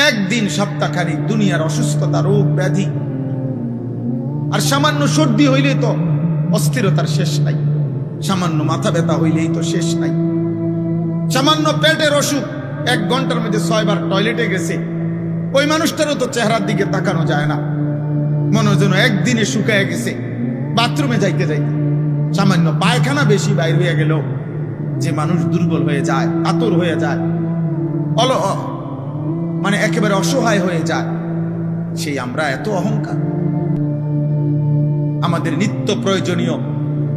একদিন সপ্তাহখানিক দুনিয়ার অসুস্থতা, রোগ ব্যাধি, আর সামান্য সর্দি হইলেই তো অস্থিরতার শেষ নাই, সামান্য মাথা ব্যথা হইলেই তো শেষ নাই, সামান্য পেটের অসুখ 1 ঘন্টার মধ্যে 6 বার টয়লেটে গেছে, ওই মানুষটারও তো চেহারার দিকে তাকানো যায় না, মনে যেন একদিনে শুকায় গেছে বাথরুমে যাইতে যাইতে। সামান্য পায়খানা বেশি বাইর হয়ে গেল যে মানুষ দুর্বল হয়ে যায়, কাতর হয়ে যায়, মানে একেবারে অসহায় হয়ে যায়। সেই আমরা এত অহংকার। আমাদের নিত্য প্রয়োজনীয়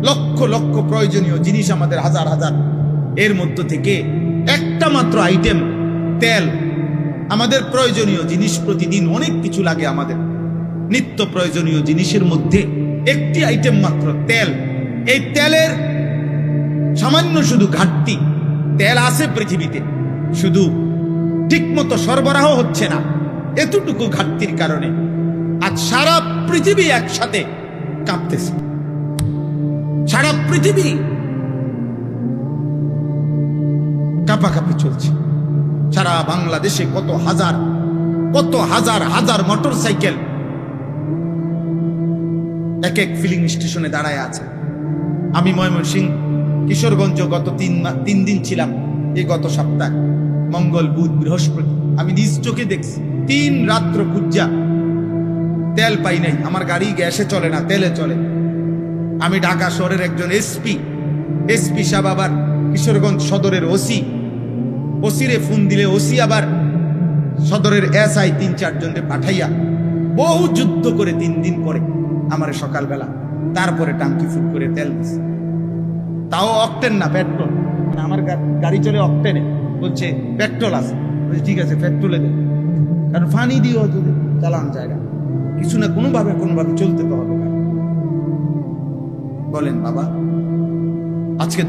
লক্ষ লক্ষ প্রয়োজনীয় জিনিস, আমাদের হাজার হাজার, এর মধ্য থেকে একটা মাত্র আইটেম তেল। আমাদের প্রয়োজনীয় জিনিস প্রতিদিন অনেক কিছু লাগে, আমাদের নিত্য প্রয়োজনীয় জিনিসের মধ্যে একটি আইটেম মাত্র তেল। এই তেলের সামান্য শুধু ঘাটতি, তেল আছে পৃথিবীতে, শুধু ঠিকমতো সরবরাহ হচ্ছে না, এতটুকু ঘাটতির কারণে আজ সারা পৃথিবী একসাথে কাঁপতেছে। সারা পৃথিবী কাঁপাকাঁপি চলছে। সারা বাংলাদেশে কত হাজার হাজার মোটর সাইকেল এক এক ফিলিং স্টেশনে দাঁড়ায় আছে। আমি ময়মনসিংহ কিশোরগঞ্জ গত 3 দিন ছিলাম। এই গত সপ্তাহ মঙ্গল, বুধ, বৃহস্পতি আমি নিজ চোখে দেখছি 3 রাত্র খুঁজা তেল পাই নাই। আমার গাড়ি গ্যাসে চলে না, তেলে চলে। আমি ঢাকা শহরের একজন এসপি সাহেব, আবার কিশোরগঞ্জ সদরের ওসিরে ফোন দিলে ওসি আবার সদরের SI 3-4 জনকে পাঠাইয়া বহু যুদ্ধ করে 3 দিন পরে আমার সকালবেলা তারপরে টাঙ্কি ফুল করে তেল দিচ্ছে। তাও অকটেন না, পেট্রোল। মানে আমার গাড়ি চলে অকটেনে, বলছে পেট্রোল আছে। ঠিক আছে, পেট্রোলে দেন, কারণ ফানি দিয়েও যদি চালানো যায় না, কিছু না কোনোভাবে চলতে তো হবে। বলেন বাবা, আজকে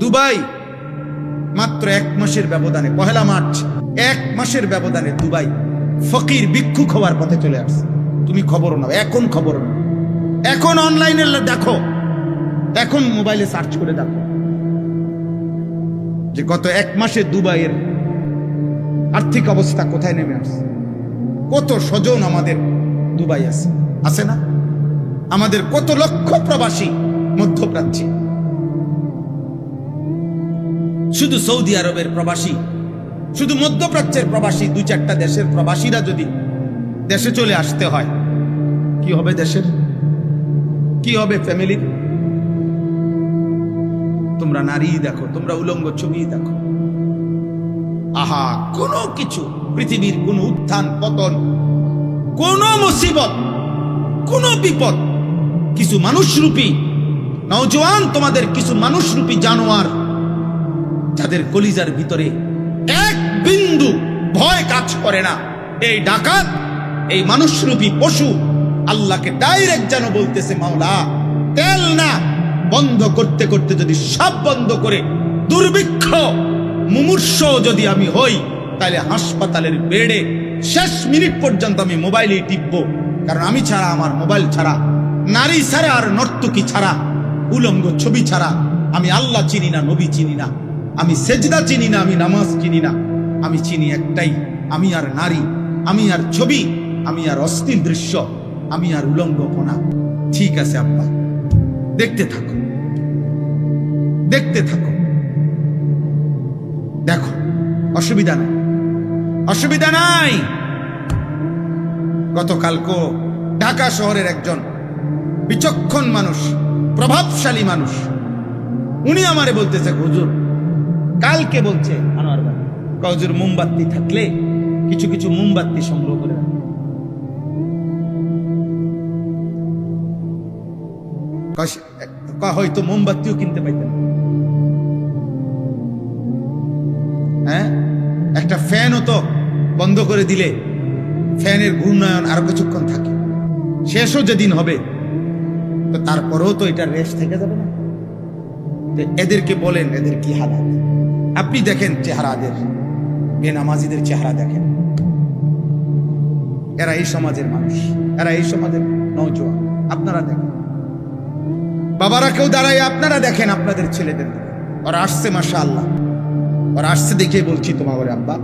দুবাই মাত্র 1 মাসের ব্যবধানে, 1 মার্চ 1 মাসের ব্যবধানে দুবাই ফকির ভিক্ষুক হওয়ার পথে চলে আসছে। তুমি খবর নাও, এখন খবর নাও, এখন অনলাইনে দেখো, এখন মোবাইলে সার্চ করে দেখো যে গত 1 মাসে দুবাইয়ের আর্থিক অবস্থা কোথায় নেমে আসছে। কত স্বজন আমাদের দুবাই আছে না? আমাদের কত লক্ষ প্রবাসী মধ্যপ্রাচ্যে, শুধু সৌদি আরবের প্রবাসী, শুধু মধ্যপ্রাচ্যের প্রবাসী, 2-4টা দেশের প্রবাসীরা যদি দেশে চলে আসতে হয়, কি হবে দেশের? কি হবে ফ্যামিলির? তোমরা নারী দেখো, তোমরা উলঙ্গ ছবি দেখো, আহা, কোনো কিছু, পৃথিবীর কোন উত্থান পতন, কোন মুসিবত, কোন বিপদ, কিছু মানুষরূপী নওজোয়ান, তোমাদের কিছু মানুষরূপী জানোয়ার, যাদের কলিজার ভিতরে এক বিন্দু ভয় কাজ করে না, এই ডাকাত, এই মানুষরূপী পশু আল্লাহকে ডাইরেক্ট যেন বলতেছে, মাওলা, তেল না বন্ধ করতে করতে যদি সব বন্ধ করে দুর্ভিক্ষ মুমূর্ষ যদি আমি হই, তাহলে হাসপাতালের বেডে শেষ মিনিট পর্যন্ত আমি মোবাইলেই টিপবো। কারণ আমি ছাড়া, আমার মোবাইল ছাড়া, নারী ছাড়া আর নর্তকী ছাড়া, উলঙ্গ ছবি ছাড়া আমি আল্লাহ চিনি না, নবী চিনি না, আমি সেজদা চিনি না, আমি নামাজ চিনি না। আমি চিনি একটাই, আমি আর নারী, আমি আর ছবি, আমি আর অশ্লীল দৃশ্য, আমি আর উলঙ্গপনা। ঠিক আছে আব্বা, দেখতে থাকো, দেখো, অসুবিধা নাই। গতকালকে ঢাকা শহরের একজন বিচক্ষণ মানুষ, প্রভাবশালী মানুষ, উনি আমারে বলতেছে, হুজুর, কালকে বলছে আনোয়ার ভাই, হুজুর, মোমবাতি থাকলে কিছু কিছু মোমবাতি সংগ্রহ করে হয়তো মোমবাতিও কিনতে পাইতেন। হ্যাঁ, একটা ফ্যানও তো বন্ধ করে দিলে ফ্যানের ঘূর্ণায়ন আরো কিছুক্ষণ থাকে, শেষও যেদিন হবে, তো তারপরেও তো এটা রেস্ট থেকে যাবে না। এদেরকে বলেন, এদের কি হালাত। আপনি দেখেন চেহারাদের, বেনামাজিদের চেহারা দেখেন, এরা এই সমাজের মানুষ, এরা এই সমাজের নওজোয়ান। আপনারা দেখেন, বাবারা কেউ দাঁড়ায়, আপনারা দেখেন আপনাদের ছেলেদের, ওরা আসছে, মাশাআল্লাহ, ওরা আসছে দেখে বলছি, তোমার আব্বা,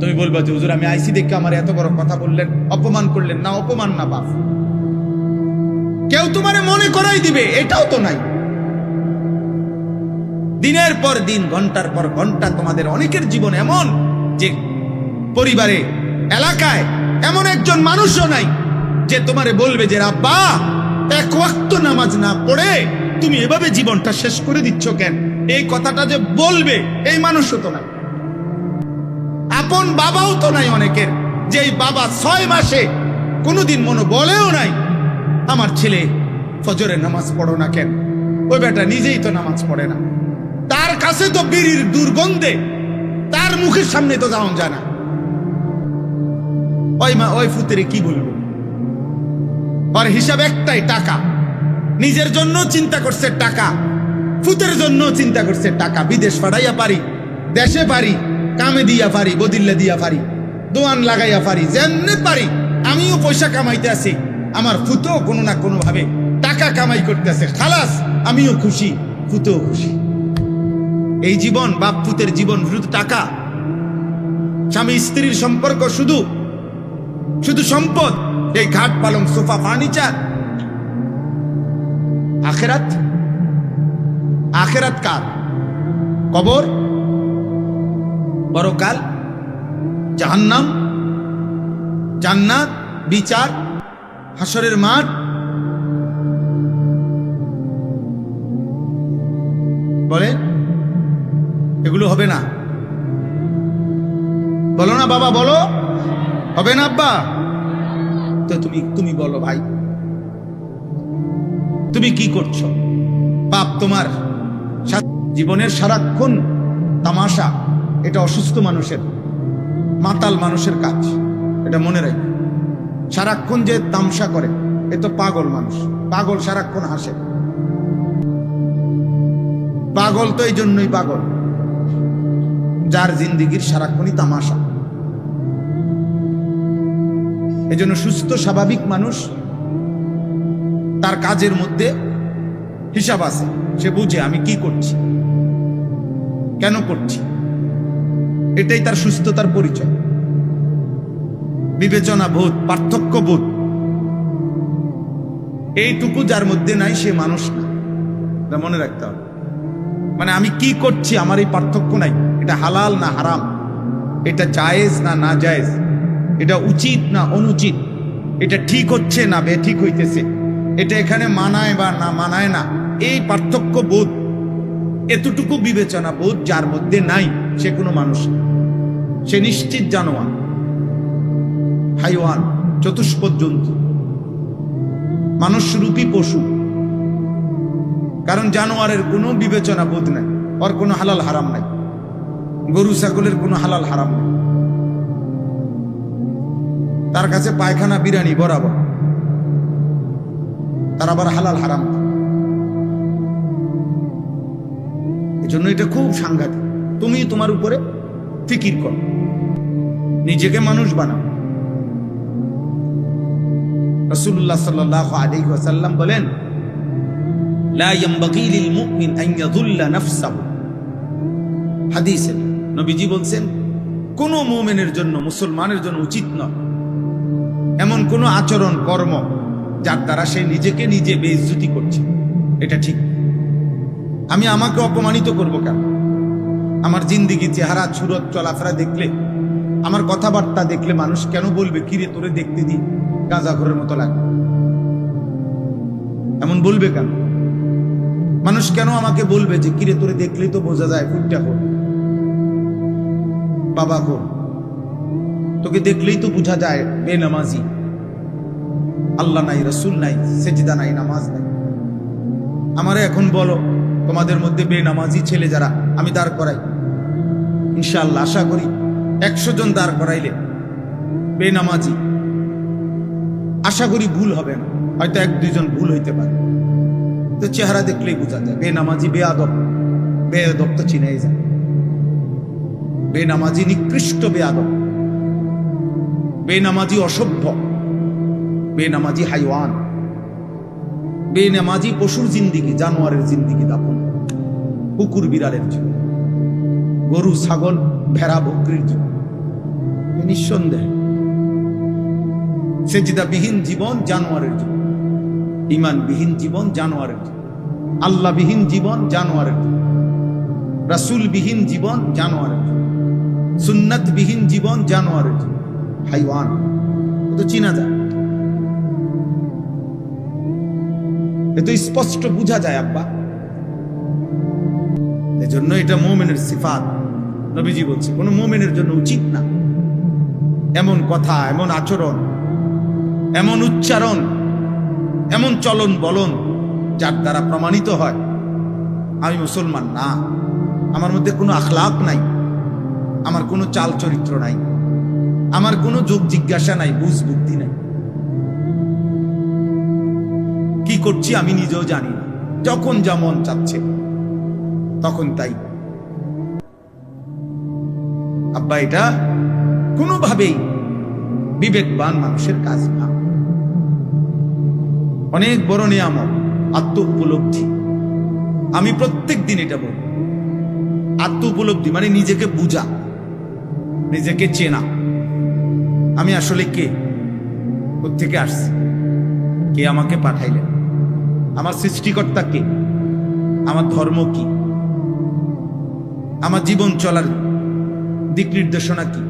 তুমি বলবা যে হুজুর আমি আইসি দেখে আমার এত বড় কথা বললেন, অপমান করলেন। না, অপমান না বাপ, কেউ তোমারে মনে করাই দিবে এটাও তো নাই। দিনের পর দিন, ঘন্টার পর ঘন্টা তোমাদের অনেকের জীবন এমন যে পরিবারে, এলাকায় এমন একজন মানুষও নাই যে তোমারে বলবে যে আব্বা এক ওয়াক্ত নামাজ না পড়ে তুমি এভাবে জীবনটা শেষ করে দিচ্ছ কেন, এই কথাটা যে বলবে এই মানুষও তো নাই। আপন বাবাও তো নাই অনেকের, যে এই বাবা 6 মাসে কোনোদিন মনে বলেও নাই আমার ছেলে ফজরের নামাজ পড়ো না কেন। ওই বেটা নিজেই তো নামাজ পড়ে না, তার কাছে তো বিড়ির দুর্গন্ধে তার মুখের সামনে তো যাওয়া যায় না। ওই মা ওই ফুতেরে কি বলবো, আর হিসাব একটাই টাকা। নিজের জন্য চিন্তা করছে টাকা, ফুতের জন্য চিন্তা করছে টাকা। বিদেশ পাঠাইয়া পারি, দেশে পারি, কামে দিয়া পারি, বদিল্লা দিয়া পারি, দোয়ান লাগাইয়া পারি, যেমনি পারি আমিও পয়সা কামাইতে আছি, আমার ফুতেও কোনো না কোনো ভাবে টাকা কামাই করতেছে। খালাস, আমিও খুশি, ফুতেও খুশি। এই জীবন, বাপ পুতের জীবন শুধু টাকা, স্বামী স্ত্রীর সম্পর্ক শুধু শুধু সম্পদ, এই ঘাট পালং সোফা ফার্নিচার। আখেরাত, আখেরাত কার? কবর, পরকাল, জাহান্নাম, জান্নাত, বিচার, হাসরের মাঠ। বলে এগুলো হবে না? বলো না বাবা, বলো হবে না আব্বা? তো তুমি বলো ভাই, তুমি কি করছো? বাপ তোমার জীবনের সারাক্ষণ তামাশা, এটা অসুস্থ মানুষের, মাতাল মানুষের কাজ, এটা মনে রাখবে। সারাক্ষণ যে তামসা করে এ তো পাগল মানুষ, পাগল সারাক্ষণ হাসে। পাগল তো এই জন্যই পাগল, যার জিন্দিগির সারাক্ষণই তামাশা। এই জন্য সুস্থ স্বাভাবিক মানুষ, তার কাজের মধ্যে হিসাব আছে, সে বুঝে আমি কি করছি, কেন করছি, এটাই তার সুস্থতার পরিচয়। বিবেচনা বোধ, পার্থক্য বোধ, এইটুকু যার মধ্যে নাই সে মানুষ না, এটা মনে রাখতে হবে। মানে আমি কি করছি আমার এই পার্থক্য নাই, এটা হালাল না হারাম, এটা জায়েজ না না জায়েজ, এটা উচিত না অনুচিত, এটা ঠিক হচ্ছে না বেঠিক হইতেছে, এটা এখানে মানায় বা না মানায় না, এই পার্থক্য বোধ, এতটুকু বিবেচনা বোধ যার মধ্যে নাই সে কোনো মানুষ না, সে নিশ্চিত জানোয়ার, হাইওয়ান, চতুষ্পদ জন্তু, মানুষরূপী পশু। কারণ জানোয়ারের কোনো বিবেচনা বোধ নাই, ওর কোনো হালাল হারাম নাই, গরু ছাগলের কোনো হালাল হারাম নাই, তার কাছে পায়খানা বিরানি বরাবর, তার আবার হালাল হারাম। এজন্য এটা খুব সাংঘাতিক। তুমি তোমার উপরে ফিকির করো, নিজেকে মানুষ বানাও। রাসূলুল্লাহ সাল্লাল্লাহু আলাইহি ওয়াসাল্লাম বলেন, লা ইয়ানবাগি লিল মুমিন আন ইয়াযুল্লা নাফসাহু। হাদিসে নবীজি বলছেন, কোন মুমিনের জন্য, মুসলমানের জন্য উচিত নয় এমন কোন আচরণ কর্ম যার দ্বারা সে নিজেকে নিজে বেইজ্জতি করছে। এটা ঠিক। আমি আমাকে অপমানিত করব কেন? আমার জিন্দিগি, চেহারা, সুরত, চলাফেরা দেখলে, আমার কথাবার্তা দেখলে মানুষ কেন বলবে কিরে তোরে দেখতে দি গাঁজাখোরের মতো লাগে? এমন বলবে কেন? মানুষ কেন আমাকে বলবে যে কিরে তোরে দেখলেই তো বোঝা যায় ফুটটা হোক, বাবা হোক, তোকে দেখলেই তো বোঝা যায় বেনামাজি, আল্লাহ নাই, রসুল নাই, সেজদা নাই, নামাজ নাই। আমারে এখন বলো তোমাদের মধ্যে বেনামাজি ছেলে যারা আমি দাঁড় করাই, ইনশাআল্লাহ আশা করি 100 জন দাঁড় করাইলে বেনামাজি, আশা করি ভুল হবে না, হয়তো 1-2 জন ভুল হইতে পারে, তো চেহারা দেখলেই বোঝা যায় বেনামাজি, বেয়াদব। বেয়াদব তো চিনেই যায়, বেনামাজি নিকৃষ্ট বেয়াদব, বেনামাজি অসভ্য, বেনামাজি হাইওয়ান, বেনামাজি পশুর জিন্দিগি, জানোয়ারের জিন্দিগি দাপন, কুকুর বিড়ালের জীবন, গরু ছাগল ভেড়া বকরির জীবন। নিঃসন্দেহে সেজদাবিহীন জীবন জানোয়ারের জীবন, ঈমানবিহীন জীবন জানোয়ারের জীবন, আল্লাহবিহীন জীবন জানোয়ারের জীবন, রাসূলবিহীন জীবন জানোয়ারের জীবন, সুন্নাতবিহীন জীবন জানোয়ারের জীবন, হাইওয়ান। ও তো চিনা যায়, এ তো স্পষ্ট বোঝা যায় আব্বা। এজন্য এটা মুমিনের সিফাত। নবীজি বলছে কোন মুমিনের জন্য উচিত না এমন কথা, এমন আচরণ, এমন উচ্চারণ, এমন চলন বলন যার দ্বারা প্রমাণিত হয় আমি মুসলমান না, আমার মধ্যে কোনো আখলাক নাই, আমার কোনো চাল চরিত্র নাই, আমার কোনো যোগ জিজ্ঞাসা নাই, বুঝ বুদ্ধি নাই, কি করছি আমি নিজেও জানি না, যখন যা মন চাচ্ছে তখন তাই। আব্বা এটা কোনোভাবেই বিবেকবান মানুষের কাজ না। অনেক বড় নিয়ামত আত্ম উপলব্ধি। আমি প্রত্যেক দিন এটা বলি, আত্ম উপলব্ধি মানে নিজেকে বুঝা, নিজেকে চেনা। আমি আসলে কে, কোত্থেকে আসছি, কে আমাকে পাঠাইলেন, আমার সৃষ্টিকর্তা কে, আমার ধর্ম কি, আমার জীবন চলার দিক নির্দেশনা কি,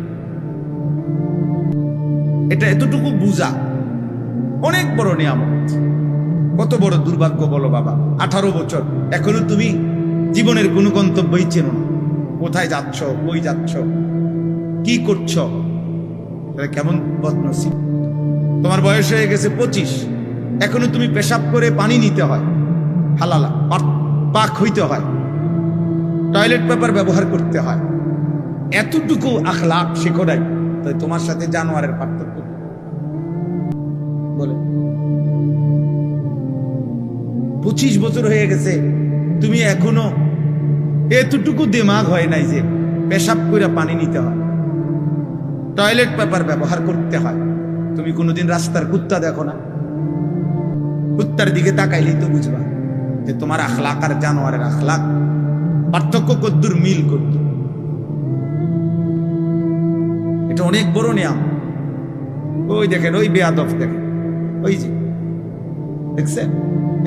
এটা এতটুকু বুঝা অনেক বড় নিয়ামত। কত বড় দুর্ভাগ্য বলো বাবা, 18 বছর এখনো তুমি জীবনের কোনো গন্তব্যই চেনো না, কোথায় যাচ্ছ, কই যাচ্ছ, কি করছ, কেমন বদনসিব। তোমার বয়স হয়ে গেছে 25, এখনো তুমি পেশাব করে পানি নিতে হয়, হালালা পাক হইতে হয়, টয়লেট পেপার ব্যবহার করতে হয়, এতটুকু আখলাক শেখো নাই, তাই তোমার সাথে জানোয়ারের পার্থক্য বলে। 25 বছর হয়ে গেছে, তুমি এখনো এতটুকু দিমাগ হয় নাই যে পেশাব করে পানি নিতে হয়, টয়লেট পেপার ব্যবহার করতে হয়। তুমি কোনোদিন রাস্তার কুত্তা দেখো না? কুত্তার দিকে তাকাইলেই তো বুঝবা যে তোমার আখলাক আর জানোয়ারের আখলাক পার্থক্য কদ্দুর, মিল কদ্দুর। এটা অনেক বড় নিয়ম। ওই দেখেন, ওই বেয়াদব দেখেন, ওই যে দেখছেন,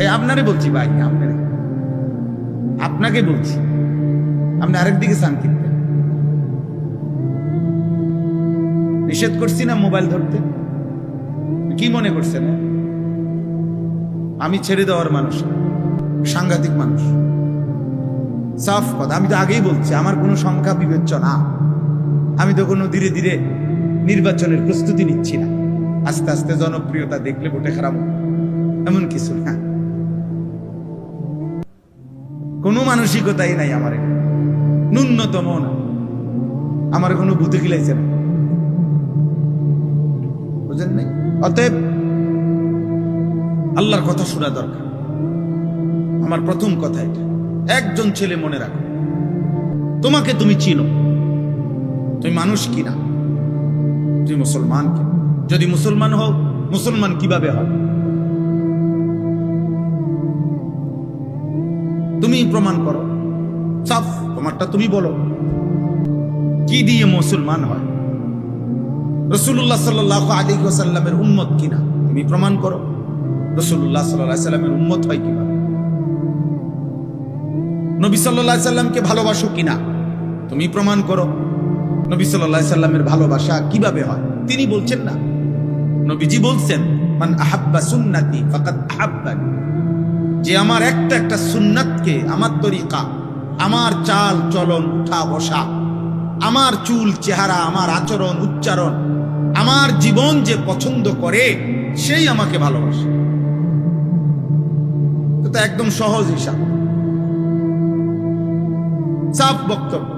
এই আপনারে বলছি ভাই, আপনাকে বলছি, আপনি আরেক দিকে চান কিনতে। নিষেধ করছি না মোবাইল ধরতে, কি মনে করছেন আমি ছেড়ে দেওয়ার মানুষ, সাংঘাতিক মানুষ, সাফ কথা। আমি তো আগেই বলছি আমার কোনো সংখ্যা বিবেচনা, আমি তো কোনো ধীরে ধীরে নির্বাচনের প্রস্তুতি নিচ্ছি না, আস্তে আস্তে জনপ্রিয়তা দেখলে ভোটে খারাপ এমন কিছু না, কোনো মানসিকতাই নাই আমার, ন্যূনতম না, আমার কোনো বুদ্ধি খিলাইছে না, বুঝেন নাই? অতএব আল্লাহর কথা শোনা দরকার। আমার প্রথম কথা এটা, একজন ছেলে মনে রাখো, তোমাকে তুমি চিনো, তুমি মানুষ কিনা, তুমি মুসলমান কিনা। যদি মুসলমান হও, মুসলমান কিভাবে হবে তুমি প্রমাণ করো, সাফ তোমারটা তুমি বলো, কি দিয়ে মুসলমান হয়। রাসূলুল্লাহ সাল্লাল্লাহু আলাইহি ওয়াসাল্লামের উম্মত কিনা, তুমি প্রমাণ করো। রাসূলুল্লাহ সাল্লাল্লাহু আলাইহি ওয়াসাল্লামের উম্মত হয় কিভাবে। নবী সাল্লাল্লাহু আলাইহি ওয়াসাল্লামকে ভালোবাসো কিনা, তুমি প্রমাণ করো। নবী সাল্লাল্লাহু আলাইহি ওয়াসাল্লামের ভালোবাসা কিভাবে হয় তিনি বলছেন না, নবীজি বলছেন, মান আহাব্বা সুন্নতি ফাকাদ আহাব্বানি, যে আমার একটা সুন্নাতকে, আমার তরিকা, আমার চাল চলন, উঠা বসা, আমার চুল চেহারা, আমার আচরণ উচ্চারণ, আমার জীবন যে পছন্দ করে সেই আমাকে ভালোবাসে। তো একদম সহজ হিসাব, সাফ বক্তব্য।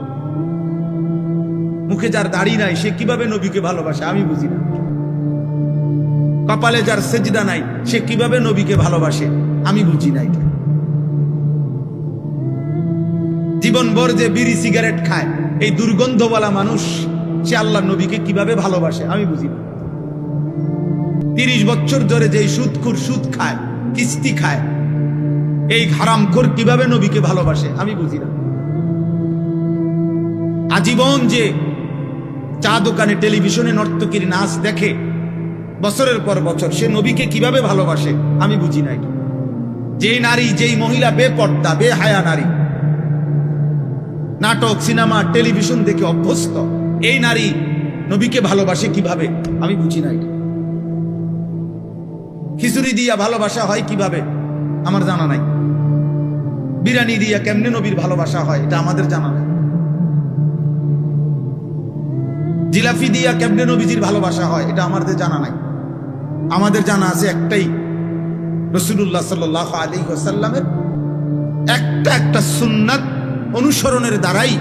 মুখে যার দাড়ি নাই সে কিভাবে নবীকে ভালোবাসে আমি বুঝি না। কপালে যার সেজদা নাই সে কিভাবে নবীকে ভালোবাসে আমি বুঝি না। এটা জীবনভর যে বিড়ি সিগারেট খায় এই দুর্গন্ধওয়ালা মানুষ সে আল্লাহ নবীকে কিভাবে ভালোবাসে আমি বুঝি না। 30 বছর ধরে যে সুদখোর, সুদ খায়, কিস্তি খায়, এই হারামখোর কিভাবে নবীকে ভালোবাসে আমি বুঝি না। আজীবন যে চা দোকানে টেলিভিশনে নর্তকীর নাচ দেখে বছরের পর বছর, সে নবীকে কিভাবে ভালোবাসে আমি বুঝি নাই। যেই নারী, যেই মহিলা বেপর্দা বেহায়া নারী, নাটক সিনেমা টেলিভিশন দেখে অভ্যস্ত, এই নারী নবীকে ভালোবাসে কিভাবে আমি বুঝি নাই। খিচুড়ি দিয়া ভালোবাসা হয় কিভাবে আমার জানা নাই। বিরিয়ানি দিয়া কেমনে নবীর ভালোবাসা হয় এটা আমাদের জানা নাই। জিলাফি দিয়া কেমনে নবীজির ভালোবাসা হয় এটা আমাদের জানা নাই। আমাদের জানা আছে একটাই, রাসূলুল্লাহ সাল্লাল্লাহু আলাইহি ওয়াসাল্লামের একটা একটা সুন্নাত অনুসরণের দ্বারাই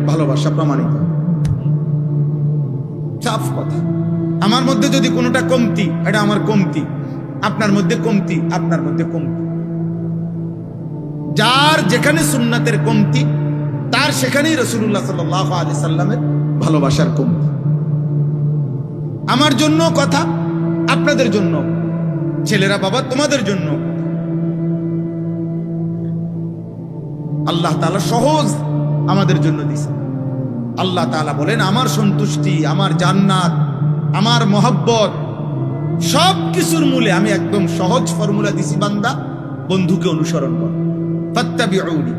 ভালোবাসা প্রমাণিত। সাফ কথা। আমার মধ্যে যদি কোনোটা কমতি, এটা আমার কমতি, আপনার মধ্যে কমতি, আপনার মধ্যে কমতি। যার যেখানে সুন্নাতের কমতি, তার সেখানেই রাসূলুল্লাহ সাল্লাল্লাহু আলাইহি সাল্লামের ভালোবাসার কমতি। আমার জন্য কথা, আপনাদের জন্য, ছেলেরা বাবা তোমাদের জন্য। আল্লাহ তাআলা সহজ আমাদের জন্য দিয়েছেন। আল্লাহ তাআলা বলেন, আমার সন্তুষ্টি, আমার জান্নাত, আমার মহব্বত সব কিছুর মূলে আমি একদম সহজ ফর্মুলা দিছি, বান্দা বন্ধুকে অনুসরণ করো, ফাত্তাবিউনি।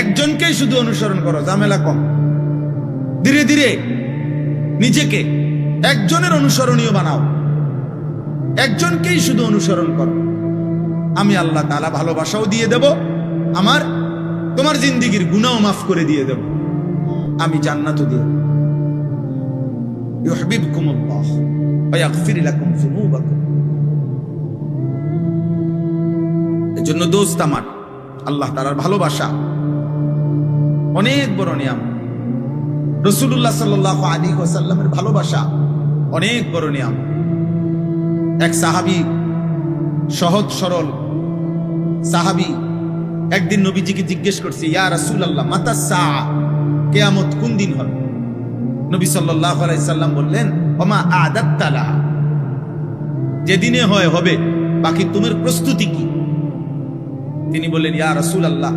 একজনকেই শুধু অনুসরণ করো, ঝামেলা কম। ধীরে ধীরে নিজেকে একজনের অনুসরণীয় বানাও, একজনকেই শুধু অনুসরণ করো। আমি আল্লাহ তাআলা ভালোবাসাও দিয়ে দেব, আমার তোমার জিন্দেগীর গুনাহও মাফ করে দিয়ে দেব, আমি জান্নাতও দিয়ে দেব। ইউহিব্বুকুমুল্লাহ ওয়া ইয়াগফির লাকুম যুনুবাকুম। এজন্য দোস্ত আমার, আল্লাহ তাআলার ভালোবাসা অনেক বড় নিয়ামত। রাসূলুল্লাহ সাল্লাল্লাহু আলাইহি ওয়াসাল্লামের ভালোবাসা অনেক বড় নিয়ামত। এক সাহাবী, সহজ সরল সাহাবী, একদিন নবীজিকে জিজ্ঞেস করছে, ইয়া রাসূলুল্লাহ মাতা সাআ, কিয়ামত কোন দিন হবে? নবী সাল্লাল্লাহু আলাইহি সাল্লাম বললেন, ওমা আ'দাত্তা লাহা, যেদিনে হয় হবে, বাকি তোমার প্রস্তুতি কি? তিনি বললেন, ইয়া রাসূলুল্লাহ,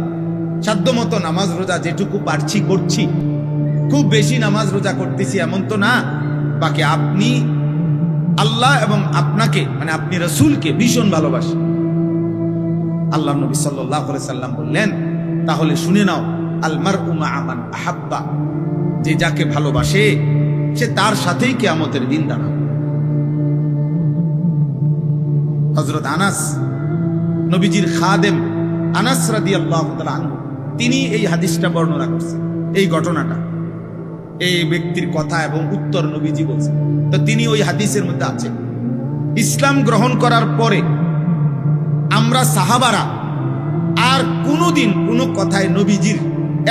সাধ্যমতো নামাজ রোজা যেটুকু পারছি করছি, খুব বেশি নামাজ রোজা করতেছি এমন তো না, বাকি আপনি আল্লাহ এবং আপনাকে মানে আপনি রাসূলকে ভীষণ ভালোবাসেন। আল্লাহ নবী সাল্লাল্লাহু আলাইহি সাল্লাম বললেন, তাহলে শুনে নাও, আল মারউ মা'a মান আহাব্বা, যে যাকে ভালোবাসে সে তার সাথেই কিয়ামতের দিন দাঁড়াবে। হযরত আনাস, নবীজির খাদেম আনাস রাদিয়াল্লাহু তাআলা আনহু, তিনি এই হাদিসটা বর্ণনা করছেন, এই ঘটনাটা, এই ব্যক্তির কথা এবং উত্তর নবীজি বলছেন। তো তিনি ওই হাদিসের মধ্যে আছে, ইসলাম গ্রহণ করার পরে আমরা সাহাবারা আর কোনোদিন কোনো কথায় নবীজির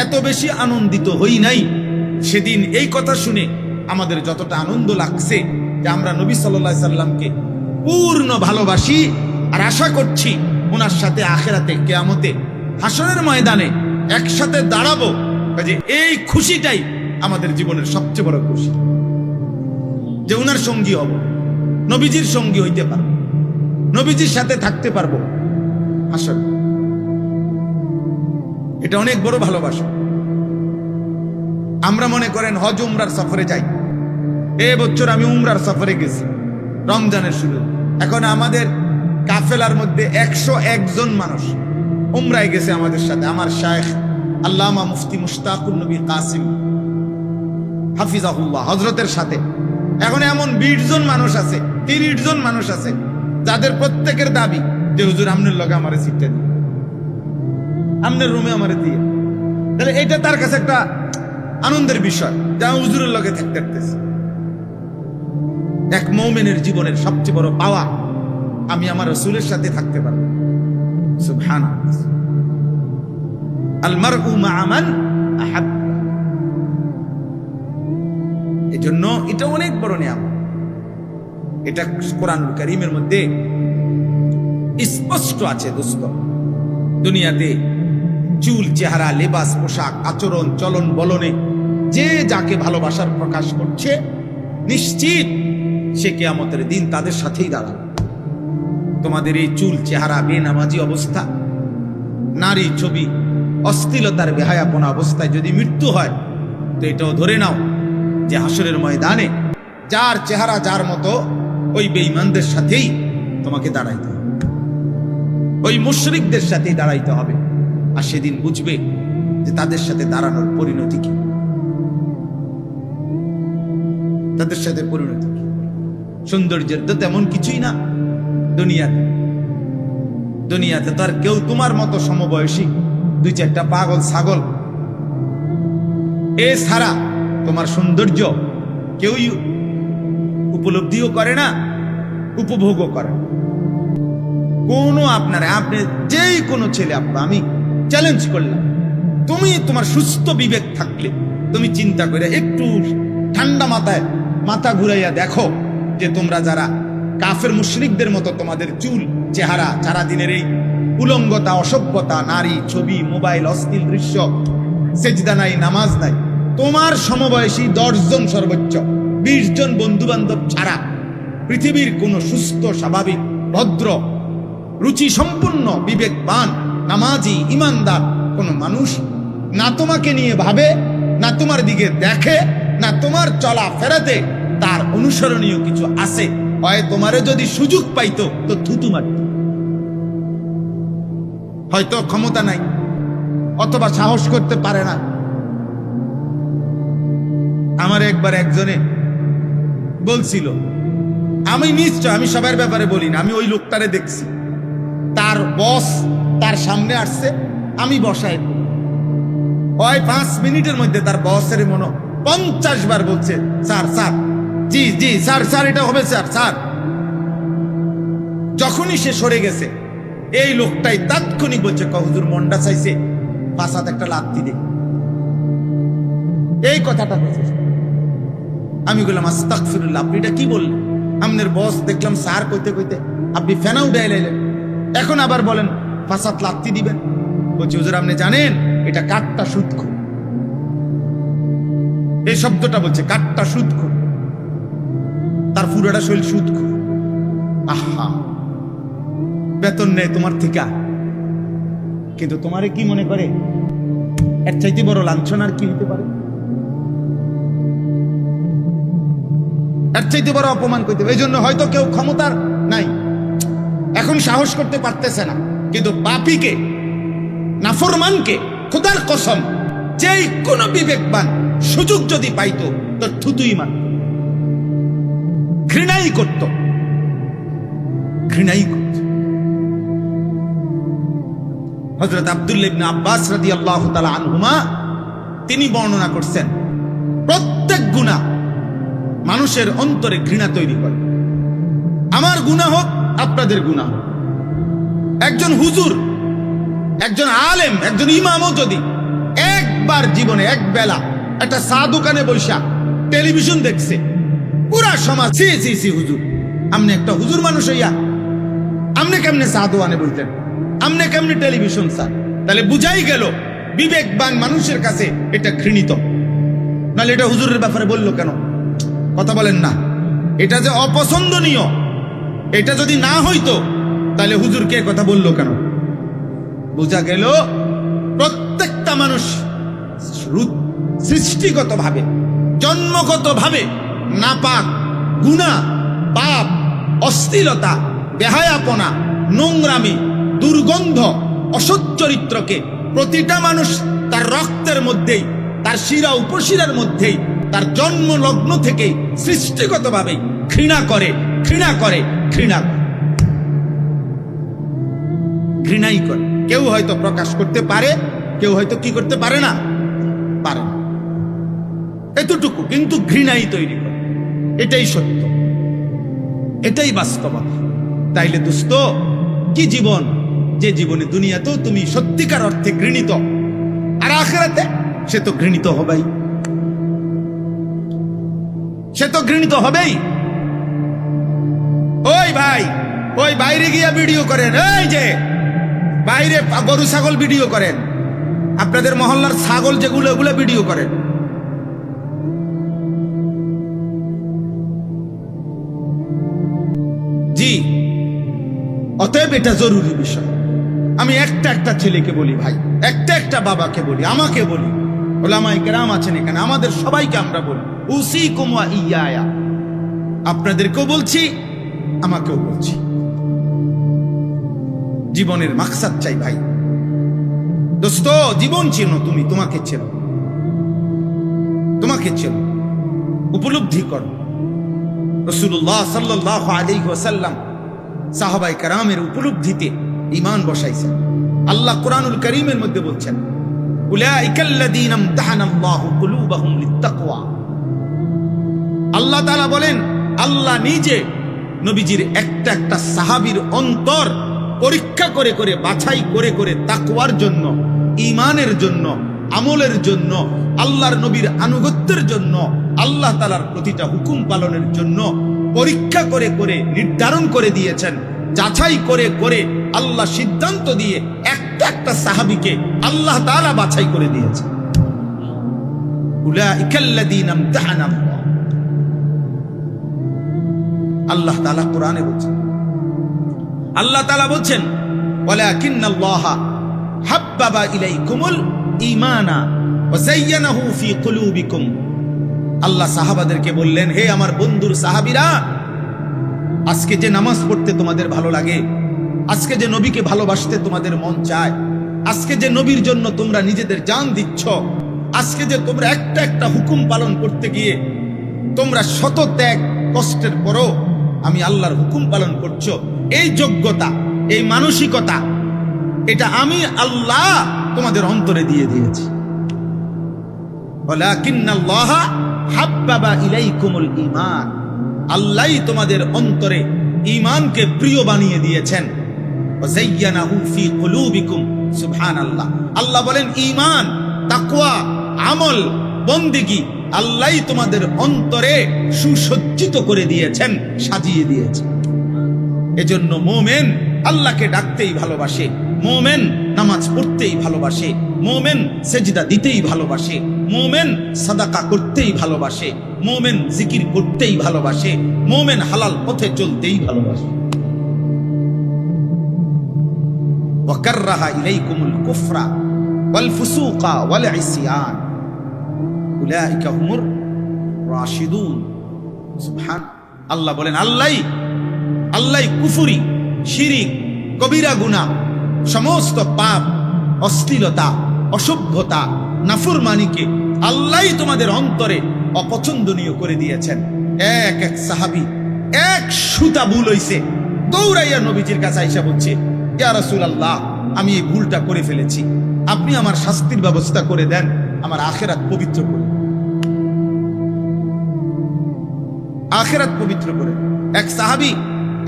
এত বেশি আনন্দিত হই নাই সেদিন এই কথা শুনে আমাদের যতটা আনন্দ লাগছে যে আমরা নবী সাল্লাল্লাহু আলাইহি সাল্লামকে পূর্ণ ভালোবাসি আর আশা করছি ওনার সাথে আখিরাতে কিয়ামতে হাসরের ময়দানে একসাথে দাঁড়াবো। যে এই খুশিটাই আমাদের জীবনের সবচেয়ে বড় খুশি, যে ওনার সঙ্গী হব, নবীজির সঙ্গী হইতে পারবো, নবীজির সাথে থাকতে পারবো হাসর। এটা অনেক বড় ভালোবাসা। আমরা মনে করেন হজ উমরার সফরে যাই, এই বছর আমি উমরার সফরে গেছি রমজানের শুরু, এখন আমাদের কাফেলার মধ্যে 101 জন মানুষ উমরায় গেছে আমাদের সাথে, আমার শায়েখ আল্লামা মুফতি মুশতাকুন নবী কাসিম হাফিজাহুল্লাহ হযরতের সাথে। এখন এমন 20 জন মানুষ আছে, 30 জন মানুষ আছে যাদের প্রত্যেকের দাবি যে হুজুর আমনের লগে আমারে সিটটা দিন, আমনের রুমে আমারে দিয়ে। তাহলে এটা তার কাছে একটা আনন্দের বিষয় যে আমি হুজুরের লগে থাকতে পারতেছি। এক মুমিনের জীবনের সবচেয়ে বড় পাওয়া, আমি আমার রাসূলের সাথে থাকতে পারব। সুবহানাল্লাহ। আল মারউ মা'a মান আহাব্বা। এজন্য এটা অনেক বড় নিয়ামত। এটা কোরআনুল কারীমের মধ্যে স্পষ্ট আছে দোস্ত। দুনিয়াতে চুল, চেহারা, লেবাস, পোশাক, আচরণ, চলন বলনে যে যাকে ভালোবাসার প্রকাশ করছে, নিশ্চিত সে কিয়ামতের দিন তাদের সাথেই দাঁড়াবে। তোমাদের এই চুল, চেহারা, বেনামাজি অবস্থা, নারী ছবি, অশ্লীলতার বেহায়াপনা অবস্থায় যদি মৃত্যু হয়, তো এটাও ধরে নাও যে হাসরের ময়দানে যার চেহারা যার মতো ওই বেঈমানদের সাথেই তোমাকে দাঁড়াইতে হবে, ওই মুশরিকদের সাথেই দাঁড়াইতে হবে। আর সেদিন বুঝবে যে তাদের সাথে দাঁড়ানোর পরিণতি কি, তাদের সাথে পরিণতি কি। সৌন্দর্যের তো তেমন কিছুই না দুনিয়াতে। দুনিয়াতে তো আর কেউ তোমার মতো সমবয়সী দুই চারটা পাগল ছাগল এ ছাড়া তোমার সৌন্দর্য কেউই উপলব্ধিও করে না, উপভোগও করে না। কোনো আপনি যেই কোনো ছেলে, আমি চ্যালেঞ্জ করলাম, তুমি তোমার সুস্থ বিবেক থাকলে তুমি চিন্তা করে একটু ঠান্ডা মাথায় মাথা ঘুরাইয়া দেখো যে তোমরা যারা কাফের মুশরিকদের মতো তোমাদের চুল চেহারা, সারাদিনের এই উলঙ্গতা, অসভ্যতা, নারী, ছবি, মোবাইল, অশ্লীল দৃশ্য, সেজদা নাই, নামাজ নাই, তোমার সমবয়সী 10 জন সর্বোচ্চ 20 জন বন্ধু বান্ধব ছাড়া পৃথিবীর কোন সুস্থ, স্বাভাবিক, ভদ্র, রুচি সম্পন্ন, বিবেকবান, নামাজি, ইমানদার কোন মানুষ না তোমাকে নিয়ে ভাবে, না তোমার দিকে দেখে, না তোমার চলা ফেরাতে তার অনুসরণীয় কিছু আছে। হয় তোমারে যদি সুযোগ পাইতো তো থুতু মারত, হয়তো ক্ষমতা নাই অথবা সাহস করতে পারে না। আমার একবার একজনে বলছিল, আমি নিশ্চয়, আমি সবার ব্যাপারে বলি না, আমি ওই লোকটারে দেখছি, তার বস তার সামনে আসছে, আমি বসাই, হয় 5 মিনিটের মধ্যে তার বসের মনে 50 বার বলছে, স্যার স্যার, জি জি স্যার স্যার, এটা হবে স্যার স্যার। যখনই সে সরে গেছে, এই লোকটাই তাৎক্ষণিক বলছে, হুজুর মন্ডা চাইছে, পাশাতে একটা লাথি দে। এই কথাটা বলছে। আমি বললাম, আস্তাগফিরুল্লাহ, আপনি এটা কি বললেন? আপনার বস দেখলাম স্যার কইতে কইতে আপনি ফেনা উঠে এলেন, এখন আবার বলেন পাশাত লাথি দিবেন। বলছি, হুজুর আপনি জানেন এটা কাটটা সুদখোর, এই শব্দটা বলছে কাটটা সুদখোর, তার পুরোটা শরীর সুদখোর। আহা, বেতন নেই তোমার থেকে, কিন্তু তোমারে কি মনে করে এর চাইতে বড় লাঞ্ছনা আর কি হতে পারে? এর চাইতে বড় অপমান করতে হবে। এই জন্য হয়তো কেউ ক্ষমতার নাই, এখন সাহস করতে পারতেছে না, কিন্তু পাপীকে, নাফরমানকে খোদার কসম যেই কোন বিবেকবান সুযোগ যদি পাইতো তো থুতুই মারত, ঘৃণাই করত, ঘৃণাই করত। হযরত আব্দুল্লাহ ইবনে আব্বাস রাদিয়াল্লাহু তাআলা আনহুমা তিনি বর্ণনা করছেন, প্রত্যেক গুনাহ মানুষের অন্তরে ঘৃণা তৈরি করে। আমার গুনাহ হোক, আপনাদের গুনাহ হোক, একজন হুজুর, একজন আলেম, একজন ইমামও যদি একবার জীবনে এক বেলা একটা চা দোকানে বৈশা টেলিভিশন দেখছে, পুরা সমাজ সি সি সি হুজুর, আমনে একটা হুজুর মানুষ হইয়া আমনে কেমনে চা দোকানে বলতেন, আমনে কেমনে টেলিভিশন স্যার, তাহলে বুঝাই গেল বিবেকবান মানুষের কাছে এটা ঘৃণিত। নাহলে এটা হুজুরের ব্যাপারে বললো কেন? কথা বলেন না, এটা যে অপছন্দনীয়, এটা যদি না হইতো তাহলে হুজুরকে কথা বললো কেন? বোঝা গেল প্রত্যেকটা মানুষ সৃষ্টিগতভাবে, জন্মগতভাবে নাপাক, গুনাহ, পাপ, অশ্লীলতা, বেহায়াপনা, নোংরামি, দুর্গন্ধ, অসৎ চরিত্রকে প্রতিটা মানুষ তার রক্তের মধ্যেই, তার শিরা উপশিরার মধ্যেই, তার জন্ম লগ্ন থেকেই সৃষ্টিগতভাবে ঘৃণা করে, ঘৃণা করে, ঘৃণা করে, ঘৃণাই করে। কেউ হয়তো প্রকাশ করতে পারে, কেউ হয়তো কি করতে পারে না, পারে না, এতটুকু, কিন্তু ঘৃণাই তৈরি করে। এটাই সত্য, এটাই বাস্তবতা। তাইলে দোস্ত, কি জীবন, যে জীবনে দুনিয়াতেও তুমি সত্যিকার অর্থে ঘৃণিত, আর আখিরাতে সে তো ঘৃণিত হবেই, সে তো ঘৃণিত হবেই। ওই ভাই, ওই বাইরে গিয়া ভিডিও করেন, এই যে বাইরে গরু ছাগল ভিডিও করেন, আপনাদের মহল্লার ছাগল যেগুলো, ওগুলো ভিডিও করেন। জি, অতএব এটা জরুরি বিষয়। আমি একটা ছেলেকে বলি ভাই, একটা বাবাকে বলি, আমাকে বলি, ওলামায়ে কেরাম আছেন এখানে, আমাদের সবাইকে আমরা বলি, উসিকুম ওয়া ইয়ায়া, আপনাদেরকেও বলছি আমাকেও বলছি। জীবনের মাকসাদ চাই ভাই। দোস্ত, জীবন চেনো, তুমি তোমাকে চেনো, তোমাকে চেনো, উপলব্ধি করো। রাসূলুল্লাহ সাল্লাল্লাহু আলাইহি ওয়াসাল্লাম সাহাবায়ে কেরামের উপলব্ধিতে ঈমান বসাইছেন। আল্লাহ কোরআনুল কারীমের মধ্যে বলছেন, উলাইকাল্লাযীনা ইমতাহানাল্লাহু কুলুবাহুম লিত্তাকওয়া। আল্লাহ তাআলা বলেন, আল্লাহ নিজে নবীজির একটা একটা সাহাবীর অন্তর পরীক্ষা করে করে, বাছাই করে করে তাকওয়ার জন্য, ঈমানের জন্য, আমলের জন্য, আল্লাহর নবীর আনুগত্যের জন্য, আল্লাহ তাআলার প্রতিটা হুকুম পালনের জন্য পরীক্ষা করে করে নির্ধারণ করে দিয়েছেন। যাচাই করে করে আল্লাহ সিদ্ধান্ত দিয়ে একটা একটা সাহাবীকে আল্লাহ তাআলা বাছাই করে দিয়েছেন। উলাইকাল্লাযীনা ইমতাহানাল্লাহ, আল্লাহ তাআলা কোরআনে বলছেন, আল্লাহ তাআলা বলছেন, ওয়ালাকিন্নাল্লাহা হাব্বাবা ইলাইকুমুল ঈমানা ওয়া যায়্যানাহু ফি কুলুবিকুম। আল্লাহ সাহাবাদেরকে বললেন, হে আমার বন্ধুর সাহাবীরা, আজকে যে নামাজ পড়তে তোমাদের ভালো লাগে, আজকে যে নবীকে ভালোবাসতে তোমাদের মন চায়, আজকে যে নবীর জন্য তোমরা নিজেদের জান দিচ্ছ, আজকে যে তোমরা একটা একটা হুকুম পালন করতে গিয়ে তোমরা শত ত্যাগ কষ্টের পরও আমি আল্লাহর হুকুম পালন করছো, এই যোগ্যতা, এই মানসিকতা, এটা আমি আল্লাহ তোমাদের অন্তরে দিয়ে দিয়েছি। ওয়ালাকিন্নাল্লাহা হাব্বাবা ইলাইকুমুল ঈমান, আল্লাহই তোমাদের অন্তরে ঈমানকে প্রিয় বানিয়ে দিয়েছেন। ওয়া যায়্যানাহু ফি কুলুবিকুম, সুবহানাল্লাহ। আল্লাহ বলেন, ঈমান, তাকওয়া, আমল, বন্দেগী আল্লাহই তোমাদের অন্তরে সুসজ্জিত করে দিয়েছেন, সাজিয়ে দিয়েছেন। এজন্য মুমিন আল্লাহকে ডাকতেই ভালোবাসে, মুমিন নামাজ পড়তেই ভালোবাসে, মুমিন সেজদা দিতেই ভালোবাসে, মুমিন সাদাকা করতেই ভালোবাসে, মুমিন জিকির করতেই ভালোবাসে, মুমিন হালাল পথে চলতেই ভালোবাসে। ওয়া কাররাহা ইলাইকুমুল কুফরা ওয়াল ফুসুকা ওয়াল ইসয়ান উলাইকা হুমুর রাশিদুন। সুবহান আল্লাহ বলেন, আল্লাহ কুফরি, শিরিক, কবিরা গুনাহ, সমস্ত পাপ, অশ্লীলতা, অসভ্যতা, নাফরমানিকে আল্লাহই তোমাদের অন্তরে অপছন্দনীয় করে দিয়েছেন। এক এক সাহাবী এক সুতা ভুল হইছে, দৌড়াইয়া নবীজির কাছে আইসা বলছে, ইয়া রাসূলুল্লাহ, আমি এই ভুলটা করে ফেলেছি, আপনি আমার শাস্তির ব্যবস্থা করে দেন, আমার আখিরাত পবিত্র করে, আখিরাত পবিত্র করে। এক সাহাবী,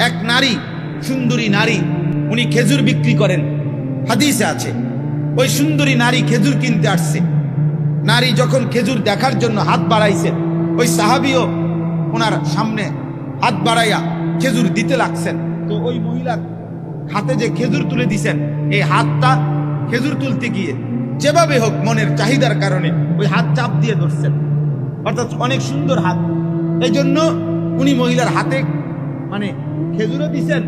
এক নারী, সুন্দরী নারী, উনি খেজুর বিক্রি করেন, হাদিসে আছে। ওই সুন্দরী নারী খেজুর কিনতে আসছে। নারী যখন খেজুর দেখার জন্য হাত বাড়াইছে, ওই সাহাবীও ওনার সামনে হাত বাড়াইয়া খেজুর দিতে লাগছেন। তো ওই মহিলার হাতে যে খেজুর তুলে দিছেন, এই হাতটা খেজুর তুলতে গিয়ে যেভাবে হোক মনের চাহিদার কারণে ওই হাত চাপ দিয়ে ধরছেন, অর্থাৎ অনেক সুন্দর হাত। এই জন্য উনি মহিলার হাতে মানে খেজুরও দিছেন,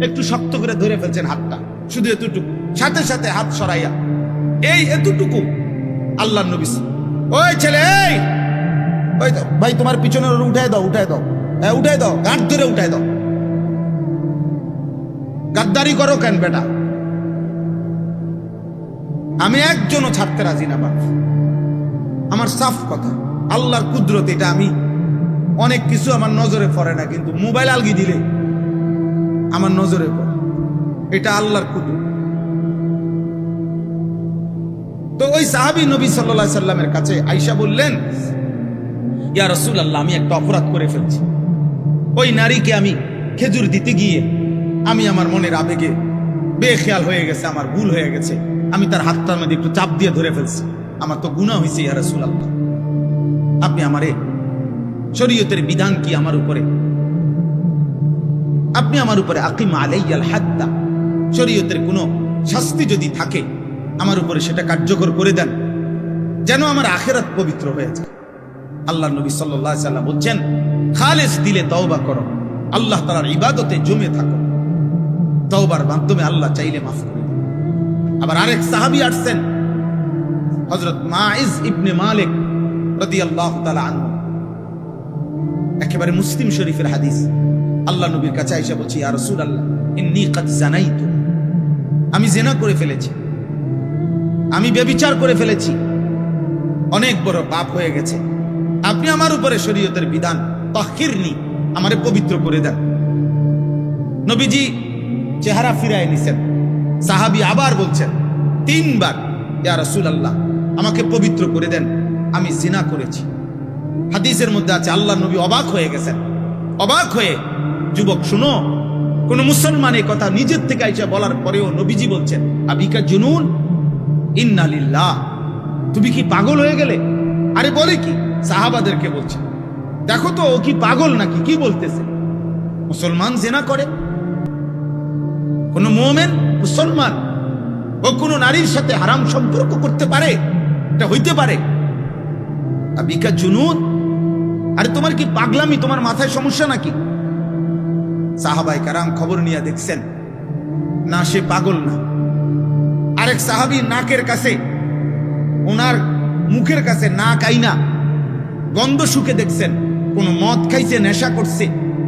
একটু শক্ত করে ধরে ফেলছেন হাতটা, শুধু এতটুকু, সাথে সাথে হাত সরাইয়া এই এতটুকু। আল্লাহর নবী, ওই ছেলে, এই ওই ভাই তোমার পিছনে উঠায় দাও, উঠায় দাও, উঠায় দাও, গাঁট ধরে উঠায় দাও, গাদ্দারি করো কেন বেটা? আমি একজনও ছাড়তে রাজি না বাপ, আমার সাফ কথা, আল্লাহর কুদরত এটা। আমি অনেক কিছু আমার নজরে পড়ে না, কিন্তু মোবাইল আলগি দিলে আমার নজরে পড়ে, এটা আল্লাহর কুদরত। তো ওই সাহাবী নবী সাল্লাল্লাহু আলাইহি সাল্লামের কাছে আয়েশা বললেন, ইয়া রাসূলুল্লাহ, আমি একটা অপরাধ করে ফেলছি। ওই নারীকে আমি খেজুর দিতে গিয়ে আমি আমার মনের আবেগে বেখেয়াল হয়ে গেছে, আমার ভুল হয়ে গেছে, আমি তার হাতটার মধ্যে একটু চাপ দিয়ে ধরে ফেলছি, আমার তো গুনাহ হয়েছে ইয়া রাসূলুল্লাহ, আপনি আমারে শরীয়তের বিধান কি আমার উপরে, আপনি আমার উপরে আকিম আলাইয়াল হাদ্দা, শরীয়তের কোনো শাস্তি যদি থাকে আমার উপরে সেটা কার্যকর করে দেন, যেন আমার আখিরাত পবিত্র হয়ে যায়। আল্লাহর নবী সাল্লাল্লাহু আলাইহি সাল্লাম বলছেন, খালেস দিলে তওবা করো, আল্লাহ তাআলার ইবাদতে জমে থাকো, তওবার মাধ্যমে আল্লাহ চাইলে মাফ করে দেন। আবার আরেক সাহাবী আসছেন, হযরত মাইজ ইবনে মালিক রাদিয়াল্লাহু তাআলা আনহু, একেবারে মুসলিম শরীফের হাদিস। আল্লাহ নবীর কাছে আয়েশা বলছি, ইয়া রাসূলুল্লাহ ইন্নী কাদ জানাইতু, আমি জিনা করে ফেলেছি, আমি ব্যভিচার করে ফেলেছি, অনেক বড় পাপ হয়ে গেছে, আপনি আমার উপরে শরীয়তের বিধান তাহহিরনি, আমারে পবিত্র করে দেন। নবীজি চেহারা ফিরায় নিছেন। সাহাবী আবার বলছেন 3 বার, ইয়া রাসূলুল্লাহ আমাকে পবিত্র করে দেন, আমি জিনা করেছি। হাদিসের মধ্যে আছে আল্লাহ নবী অবাক হয়ে গেছেন। অবাক হয়ে, যুবক শুনো, কোন মুসলমান এই কথা নিজের থেকে আইসা বলার পরেও নবীজি বলছেন আবিকা জুনুন, ইন্না লিল্লাহ, তুমি কি পাগল হয়ে গেলে? আরে বলে কি? সাহাবাদেরকে বলছে, দেখো তো ও কি পাগল নাকি, কি বলতেছে? মুসলমান জিনা করে? কোন মুমিন মুসলমান ও কোন নারীর সাথে হারাম সম্পর্ক করতে পারে? এটা হইতে পারে? আবিকা জুনুন, আরে তোমার কি পাগলামি, তোমার মাথায় সমস্যা নাকি? সাহাবায়ে কেরাম খবর নিয়ে দেখছেন না, সে পাগল না। আরেক সাহাবী নাকের কাছে, ওনার মুখের কাছে নাক আইনা গন্ধ শুকে দেখছেন, কোন মদ খাইছে, নেশা করছে,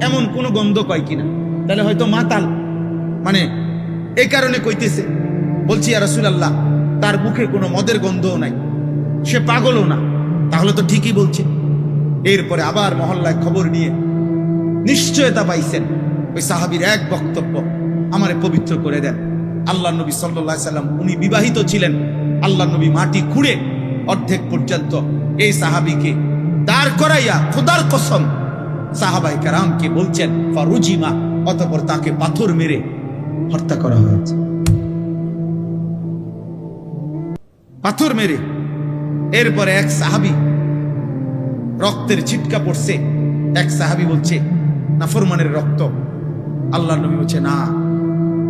এমন কোন গন্ধ কয় কিনা। তাহলে হয়তো মাতাল, মানে এই কারণে কইতেছে। বলছি ইয়া রাসূলুল্লাহ তার মুখে কোনো মদের গন্ধও নাই, সে পাগলও না, তাহলে তো ঠিকই বলছে। এরপরে আবার মহল্লায় খবর নিয়ে নিশ্চয়তা পাইছেন ওই সাহাবীর এক বক্তব্য, আমারে পবিত্র করে দেন। আল্লাহ নবী সাল্লাল্লাহু আলাইহি সাল্লাম উনি বিবাহিত ছিলেন। আল্লাহ নবী মাটি খুঁড়ে অর্ধেক পর্যন্ত এই সাহাবীকে দাঁড় করাইয়া খোদার কসম সাহাবায়ে কেরামকে বলছেন ফারুজিমা, অতঃপর তাকে পাথর মেরে হত্যা করা হয়েছে। পাথর মেরে। এরপরে এক সাহাবী, রক্তের ছিটকা পড়ছে, এক সাহাবী বলছে নাফরমানের রক্ত। আল্লাহ নবী বলছে না,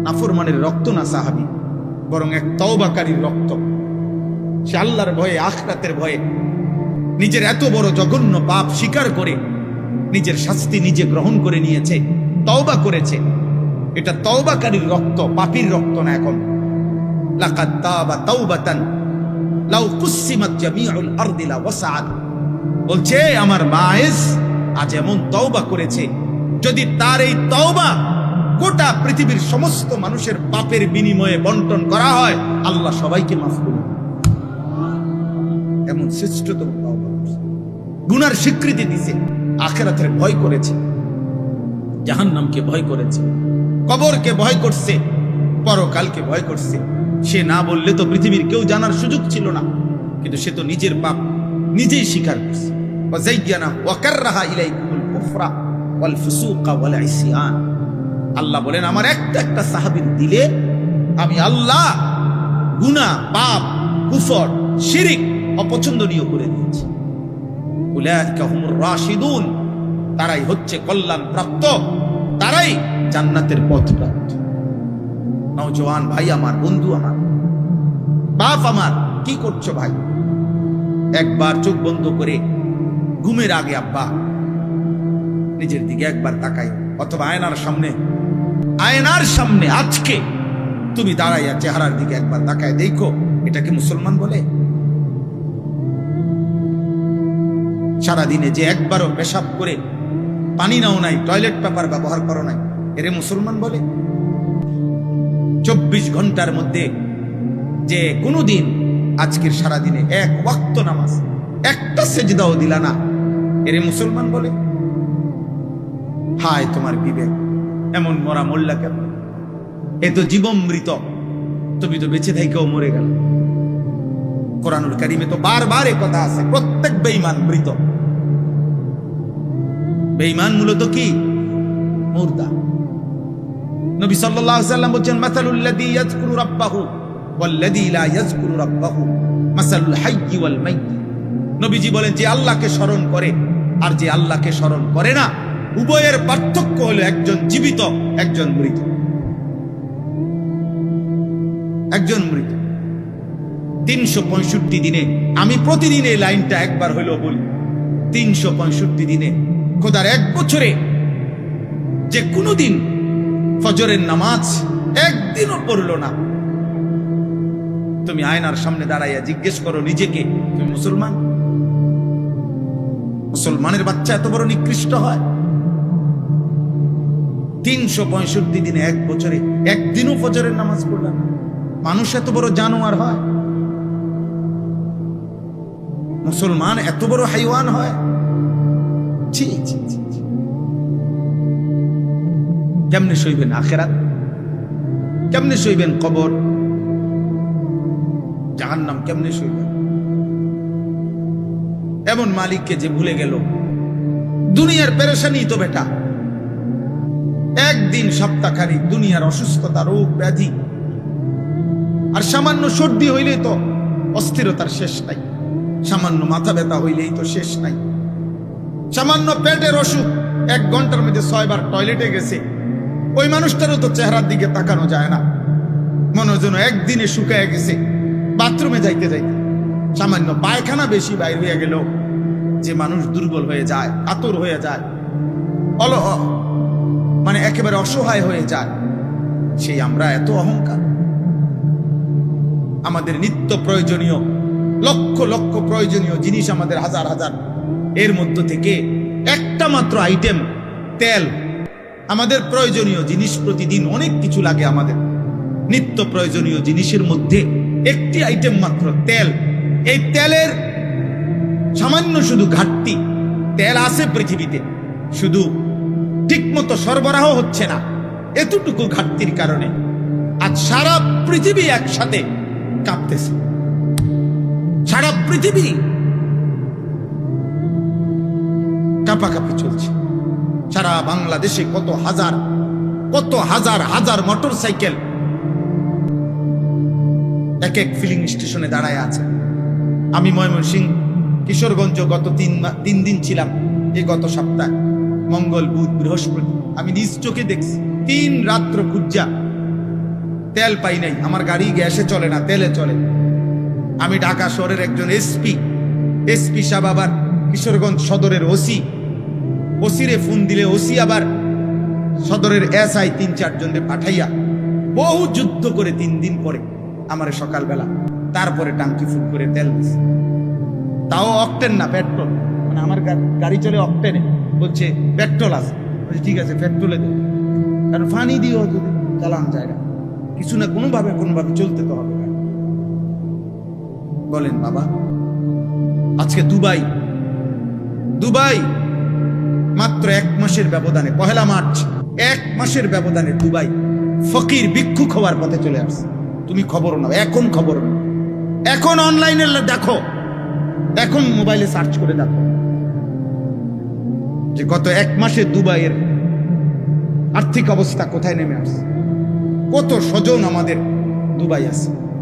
নাফরমানের রক্ত না সাহাবী, বরং এক তওবাকারীর রক্ত। সে আল্লাহর ভয়ে, আখিরাতের ভয়ে নিজের এত বড় জঘন্য পাপ স্বীকার করে নিজের শাস্তি নিজে গ্রহণ করে নিয়েছে, তওবা করেছে। এটা তওবাকারীর রক্ত, পাপীর রক্ত না। এখন লাকাদ তাবা তাওবাতান লাউ কুসিমাত জামিউল আরদি লা ওয়াসআত, বলছে আমার মায়েজ আজ এমন তওবা করেছে, যদি তার এই তওবা গোটা পৃথিবীর সমস্ত মানুষের পাপের বিনিময়ে বন্টন করা হয়, আল্লাহ সবাইকে মাফ করবে। এমন শ্রেষ্ঠতম তওবা, গুনার স্বীকৃতি দিয়েছে, আখিরাতের ভয় করেছে, জাহান্নামকে ভয় করেছে, কবরকে ভয় করছে, পরকালকে ভয় করছে। সে না বললে তো পৃথিবীর কেউ জানার সুযোগ ছিল না, কিন্তু সে তো নিজের পাপ নিজেই স্বীকার করছে। ওয়াযায়্যানা ওয়া কাররাহা ইলাইকুমুল কুফরা ওয়াল ফুসুকা ওয়াল ইসয়ান। আল্লাহ বলেন আমার একটা একটা সাহাবীর দিলে আমি আল্লাহ গুনাহ, পাপ, কুফর, শিরক অপছন্দনীয় করে দিয়েছি। উলাইকা হুমুর রাশিদুন, তারাই হচ্ছে কল্যাণ প্রাপ্ত, তারাই জান্নাতের পথ প্রাপ্ত। নওজোয়ান ভাই আমার, বন্ধু আমার, বাপ আমার, কি করছো ভাই? একবার চোখ বন্ধ করে ঘুমের আগে আব্বা নিজের দিকে একবার তাকাই, অথবা আয়নার সামনে আজকে তুমি দাঁড়াইয়া চেহারার দিকে একবার তাকায় দেখো, এটা কি মুসলমান বলে? সারাদিনে যে একবারও পেশাব করে পানি নাও নাই, টয়লেট পেপার ব্যবহার করো নাই, এরে মুসলমান বলে? 24 ঘন্টার মধ্যে যে কোনোদিন আজকের সারাদিনে এক ওয়াক্ত নামাজ, একটা সেজদাও দিলা না, এরে মুসলমান বলে? হায় তোমার বিবেক, এমন মরা মোল্লা কেন? এ তো জীবমৃত, তুমি তো বেঁচে থেকেও মরে গেল। কোরআনুল কারীমে তো বারবার এ কথা আছে, প্রত্যেক বেঈমান মৃত। বেঈমান মূলত কি? মুর্দা। নবী সাল্লাল্লাহু আলাইহি ওয়াসাল্লাম বলেন মাসালুল লাযী ইয়াযকুরু রাব্বাহু ওয়াল লাযী লা ইয়াযকুরু রাব্বাহু মাসালুল হাইয়্যি ওয়াল মাইয়্যিত। নবীজি বলেন যে আল্লাহকে স্মরণ করে আর যে আল্লাহকে স্মরণ করে না, উভয়ের পার্থক্য হলো একজন জীবিত, একজন মৃত। একজন মৃত। 365 দিনে, আমি প্রতিদিন এই লাইনটা একবার হইলো বলি, 365 দিনে, খোদার এক বছরে যে কোনোদিন ফজরের নামাজ একদিনও পড়লো না, তুমি আয়নার সামনে দাঁড়াইয়া জিজ্ঞেস করো নিজেকে, তুমি মুসলমান? মুসলমানের বাচ্চা এত বড় নিকৃষ্ট হয়? 365 দিনে এক বছরে একদিনও ফজরের নামাজ পড়লাম না। মানুষ এত বড় জানোয়ার হয়? মুসলমান এত বড় হাইওয়ান হয়? ছি ছি ছি ছি। কেমনে সইবেন আখেরাত? কেমনে সইবেন কবর, জাহান্নাম? কেমনে সইবেন? এমন মালিককে যে ভুলে গেল। দুনিয়ার পেরেশানি তো বেটা, একদিন সপ্তাহখানিক দুনিয়ার অসুস্থতা, রোগ ব্যাধি, আর সামান্য সর্দি হইলেই তো অস্থিরতার শেষ নাই, সামান্য মাথা ব্যথা হইলেই তো শেষ নাই, সামান্য পেটের অসুখ 1 ঘন্টার মধ্যে 6 বার টয়লেটে গেছে, ওই মানুষটারও তো চেহারার দিকে তাকানো যায় না, মনে যেন একদিনে শুকায় গেছে। বাথরুমে যাইতে যাইতে সামান্য পায়খানা বেশি বাইর হয়ে গেল যে মানুষ দুর্বল হয়ে যায়, কাতর হয়ে যায়, মানে একেবারে অসহায় হয়ে যায়। সেই আমরা এত অহংকার। আমাদের নিত্য প্রয়োজনীয় লক্ষ লক্ষ প্রয়োজনীয় জিনিস, আমাদের হাজার হাজার, এর মধ্য থেকে একটা মাত্র আইটেম তেল। আমাদের প্রয়োজনীয় জিনিস প্রতিদিন অনেক কিছু লাগে, আমাদের নিত্য প্রয়োজনীয় জিনিসের মধ্যে একটি আইটেম মাত্র তেল। এই তেলের সামান্য শুধু ঘাটতি। তেল আছে পৃথিবীতে, শুধু ঠিকমতো সরবরাহ হচ্ছে না, এতটুকু ঘাটতির কারণে আজ সারা পৃথিবী একসাথে কাঁপতেছে। সারা পৃথিবী কাঁপাকাঁপি চলছে। সারা বাংলাদেশে কত হাজার হাজার মোটর সাইকেল এক এক ফিলিং স্টেশনে দাঁড়ায় আছে। আমি ময়মনসিংহ কিশোরগঞ্জ গত 3 দিন ছিলাম। এই গত সপ্তাহ মঙ্গল, বুধ, বৃহস্পতি আমি নিজ চোখে দেখছি 3 রাত্র খুঁজা তেল পাই নাই। আমার গাড়ি গ্যাসে চলে না, তেলে চলে। আমি ঢাকা শহরের একজন এসপি সাহেব আবার কিশোরগঞ্জ সদরের ওসিরে ফোন দিলে ওসি আবার সদরের SI 3-4 জনকে পাঠাইয়া বহু যুদ্ধ করে 3 দিন পরে আমার সকালবেলা তারপরে টাঙ্কি ফুল করে তেল দিছে। তাও অকটেন না, পেট্রোল। মানে আমার গাড়ি চলে অকটেনে, বলছে পেট্রোল আছে। বলছে ঠিক আছে পেট্রোলে দেবে, কারণ পানি দিয়েও যদি চালান যায় না, কিছু না কোনোভাবে চলতে তো হবে। বলেন বাবা, আজকে দুবাই মাত্র 1 মাসের ব্যবধানে, 1 মার্চ 1 মাসের ব্যবধানে দুবাই ফকির ভিক্ষুক হওয়ার পথে চলে আসছে। তুমি খবর নাও, এখন খবর নাও, এখন অনলাইনে দেখো, এখন মোবাইলে সার্চ করে দেখো যে গত 1 মাসে দুবাইয়ের আর্থিক অবস্থা কোথায় নেমে আসছে। কত স্বজন আমাদের দুবাই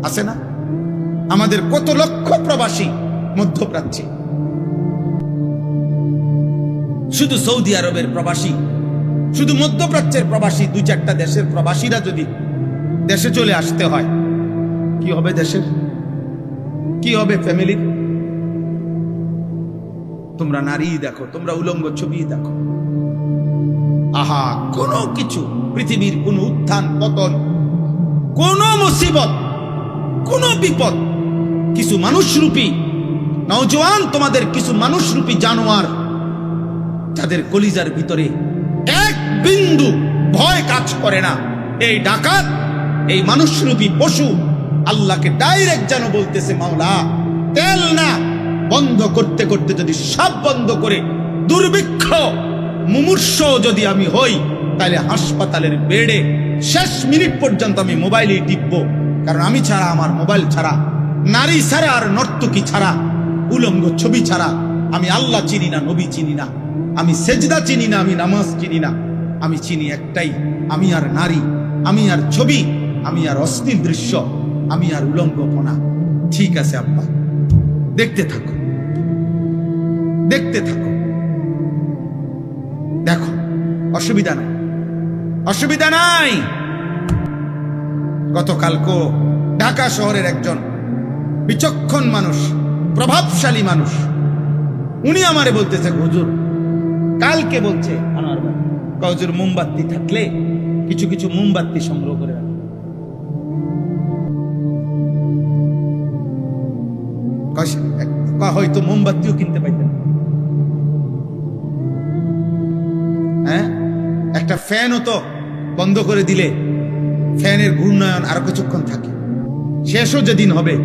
আছে না? আমাদের কত লক্ষ প্রবাসী মধ্যপ্রাচ্যে, শুধু সৌদি আরবের প্রবাসী, শুধু মধ্যপ্রাচ্যের প্রবাসী, 2-4টা দেশের প্রবাসীরা যদি দেশে চলে আসতে হয়, কি হবে দেশের? কি হবে ফ্যামিলির? তোমরা নারী দেখো, তোমরা উলঙ্গ ছবি দেখো। আহা, কোনো কিছু, পৃথিবীর কোন উত্থান পতন, কোন মুসিবত, কোন বিপদ, কিছু মানুষরূপী নওজোয়ান, তোমাদের কিছু মানুষরূপী জানোয়ার, যাদের কলিজার ভিতরে এক বিন্দু ভয় কাজ করে না। এই ডাকাত, এই মানুষরূপী পশু আল্লাহকে ডাইরেক্ট যেন বলতেছে, মাওলা তেল না বন্ধ করতে করতে যদি সব বন্ধ করে দুর্ভিক্ষ মুমূর্ষ যদি আমি হই, তাহলে হাসপাতালের বেডে শেষ মিনিট পর্যন্ত আমি মোবাইলেই টিপবো। কারণ আমি ছাড়া, আমার মোবাইল ছাড়া, নারী ছাড়া আর নর্তকী ছাড়া, উলঙ্গ ছবি ছাড়া আমি আল্লাহ চিনি না, নবী চিনি না, আমি সেজদা চিনি না, আমি নামাজ চিনি না। আমি চিনি একটাই, আমি আর নারী, আমি আর ছবি, আমি আর অশ্লীল দৃশ্য, আমি আর উলঙ্গপনা। ঠিক আছে আব্বা, দেখতে থাকো, দেখতে থাকো, দেখো, অসুবিধা নাই, অসুবিধা নাই। গতকালকে ঢাকা শহরের একজন বিচক্ষণ মানুষ, প্রভাবশালী মানুষ, উনি আমারে বলতেছে, হুজুর কালকে বলছে আমার হুজুর মোমবাতি থাকলে কিছু কিছু মোমবাতি সংগ্রহ করে রাখো। হয়তো মোমবাতিও কিনতে পাইতেন, একটা ফ্যানও তো বন্ধ করে দিলে ফ্যানের ঘূর্ণায়ন আরো কিছুক্ষণ থাকে, শেষও যেদিন হবে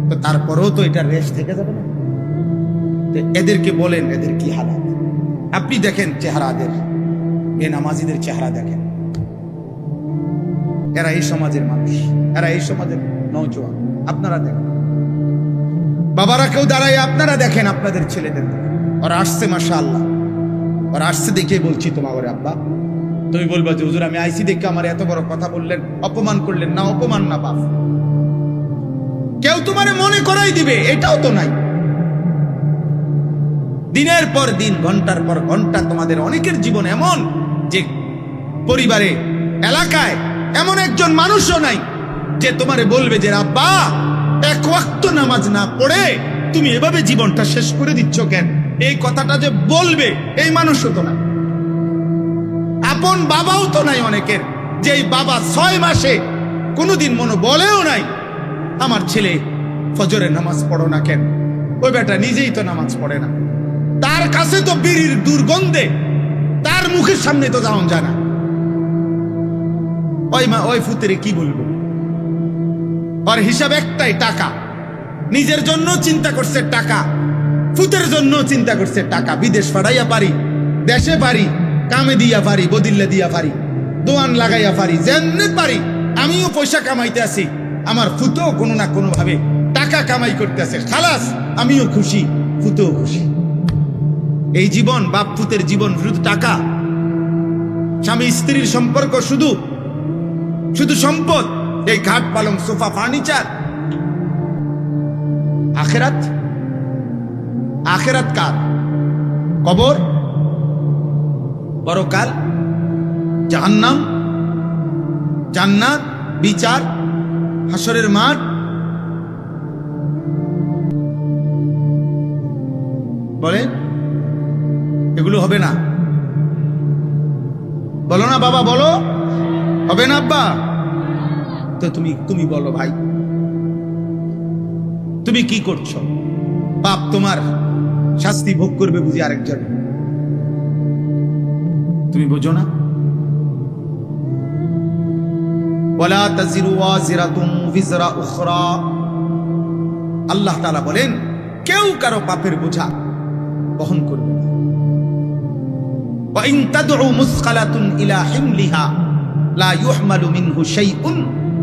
তো তারপরেও তো এটা রেস্ট থেকে যাবে না। তো এদেরকে বলেন এদের কি হালাত। আপনি দেখেন চেহারাদের, বেনামাজিদের চেহারা দেখেন, এরা এই সমাজের মানুষ, এরা এই সমাজের নওজোয়ান। আপনারা দেখেন, বাবারা কেউ দাঁড়ায়, আপনারা দেখেন আপনাদের ছেলেদের, ওরা আসছে মাশাআল্লাহ, ওরা আসছে দেখে বলছি তোমার আব্বা, তুমি বলবা যে হুজুর আমি আইসি দেখে আমার এত বড় কথা বললেন, অপমান করলেন। না, অপমান না বাপ, কেউ তোমারে মনে করাই দিবে এটাও তো নাই। দিনের পর দিন, ঘন্টার পর ঘন্টা তোমাদের অনেকের জীবন এমন যে পরিবারে, এলাকায় এমন একজন মানুষও নাই যে তোমারে বলবে যে আব্বা এক ওয়াক্ত নামাজ না পড়ে তুমি এভাবে জীবনটা শেষ করে দিচ্ছ কেন, এই কথাটা যে বলবে এই মানুষও তো নাই। আপন বাবাও তো নাই অনেকের, যে এই বাবা 6 মাসে কোনোদিন মনে বলেও নাই আমার ছেলে ফজরে নামাজ পড়ো না কেন। ওই বেটা নিজেই তো নামাজ পড়ে না, তার কাছে তো বিড়ির দুর্গন্ধে তার মুখের সামনে তো যাওয়া যায় না। ওই ফুতেরে কি বলবো, ওর হিসাব একটাই টাকা, নিজের জন্য চিন্তা করছে টাকা, ফুতের জন্য চিন্তা করছে টাকা। বিদেশ পাঠাইয়া পারি, দেশে পারি, কামে দিয়া পারি, বদিল্লা দিয়া পারি, দোয়ান লাগাইয়া পারি, যেমনি পারি আমিও পয়সা কামাইতে আছি, আমার ফুতেও কোনো না কোনো ভাবে টাকা কামাই করতে আছে, খালাস আমিও খুশি, ফুতেও খুশি। এই জীবন, বাপ ফুতের জীবন শুধু টাকা, স্বামী স্ত্রীর সম্পর্ক শুধু শুধু সম্পদ, এই ঘাট পালং সোফা ফার্নিচার। আখেরাত, আখেরাত কার? কবর, পরকাল, জাহান্নাম, জান্নাত, বিচার, হাসরের মাঠ। বলেন এগুলো হবে না? বলো না বাবা, বলো হবে না আব্বা? তো তুমি বলো ভাই, তুমি কি করছো? বাপ তোমার শাস্তি ভোগ করবে বুঝি আরেকজন, তুমি বোঝো না? ওয়ালা তাজিরু ওয়াজিরাতুন বিজরা উখরা, আল্লাহ তাআলা বলেন কেউ কারো পাপের বোঝা বহন করবে না। ওয়া ইন তাদউ মুসকালাতুন ইলা হিমলিহা লা ইউহমালু মিনহু শাইউন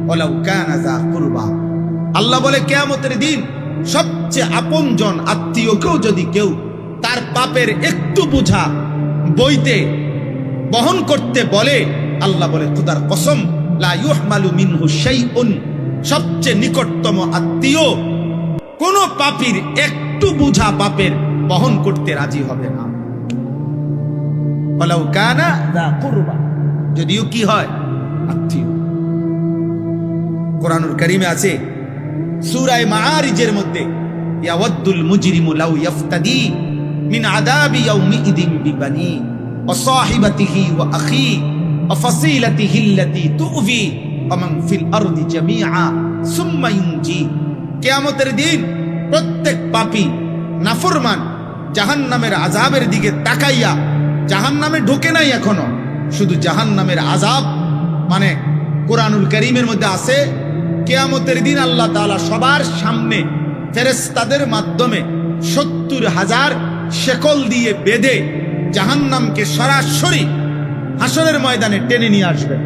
ওয়ালাউ কানা যা কুরবা। আল্লাহ বলে কিয়ামতের দিন সবচেয়ে আপনজন আত্মীয়কেও যদি কেউ তার পাপের একটু বোঝা বইতে বহন করতে বলে, আল্লাহ বলে খোদার কসম লা ইউহমালু মিনহু শাইউন, সবচেয়ে নিকটতম আত্মীয় কোন পাপীর একটু বোঝা পাপের বহন করতে রাজি হবে না। ওয়ালাউ কানা যা কুরবা, যদিও কি হয় আত্মীয়। কোরআনুল কারীমে আছে সূরা মাআরিজের মধ্যে, ইয়াওয়াদ্দুল মুজরিমু লাউ ইফতাদি মিন আযাবি ইয়াউমিইদিন বিবানি ওয়া সাহিবাতিহি ওয়া আখি ওয়া ফাসিলাতিহি আল্লাতী তু'ভি ওয়া মান ফিল আরদি জামিআ সুম্মা ইউনজি। কিয়ামতের দিন প্রত্যেক পাপী নাফরমান জাহান্নামের আযাবের দিকে তাকাইয়া, জাহান্নামে ঢোকে নাই এখনো, শুধু জাহান্নামের আযাব মানে কোরআনুল কারীমের মধ্যে আছে কিয়ামতের দিন আল্লাহ তাআলা সবার সামনে ফেরেশতাদের মাধ্যমে ৭০,০০০ শেকল দিয়ে বেঁধে জাহান্নামকে সরাসরি হাসরের ময়দানে টেনে নিয়ে আসবেন।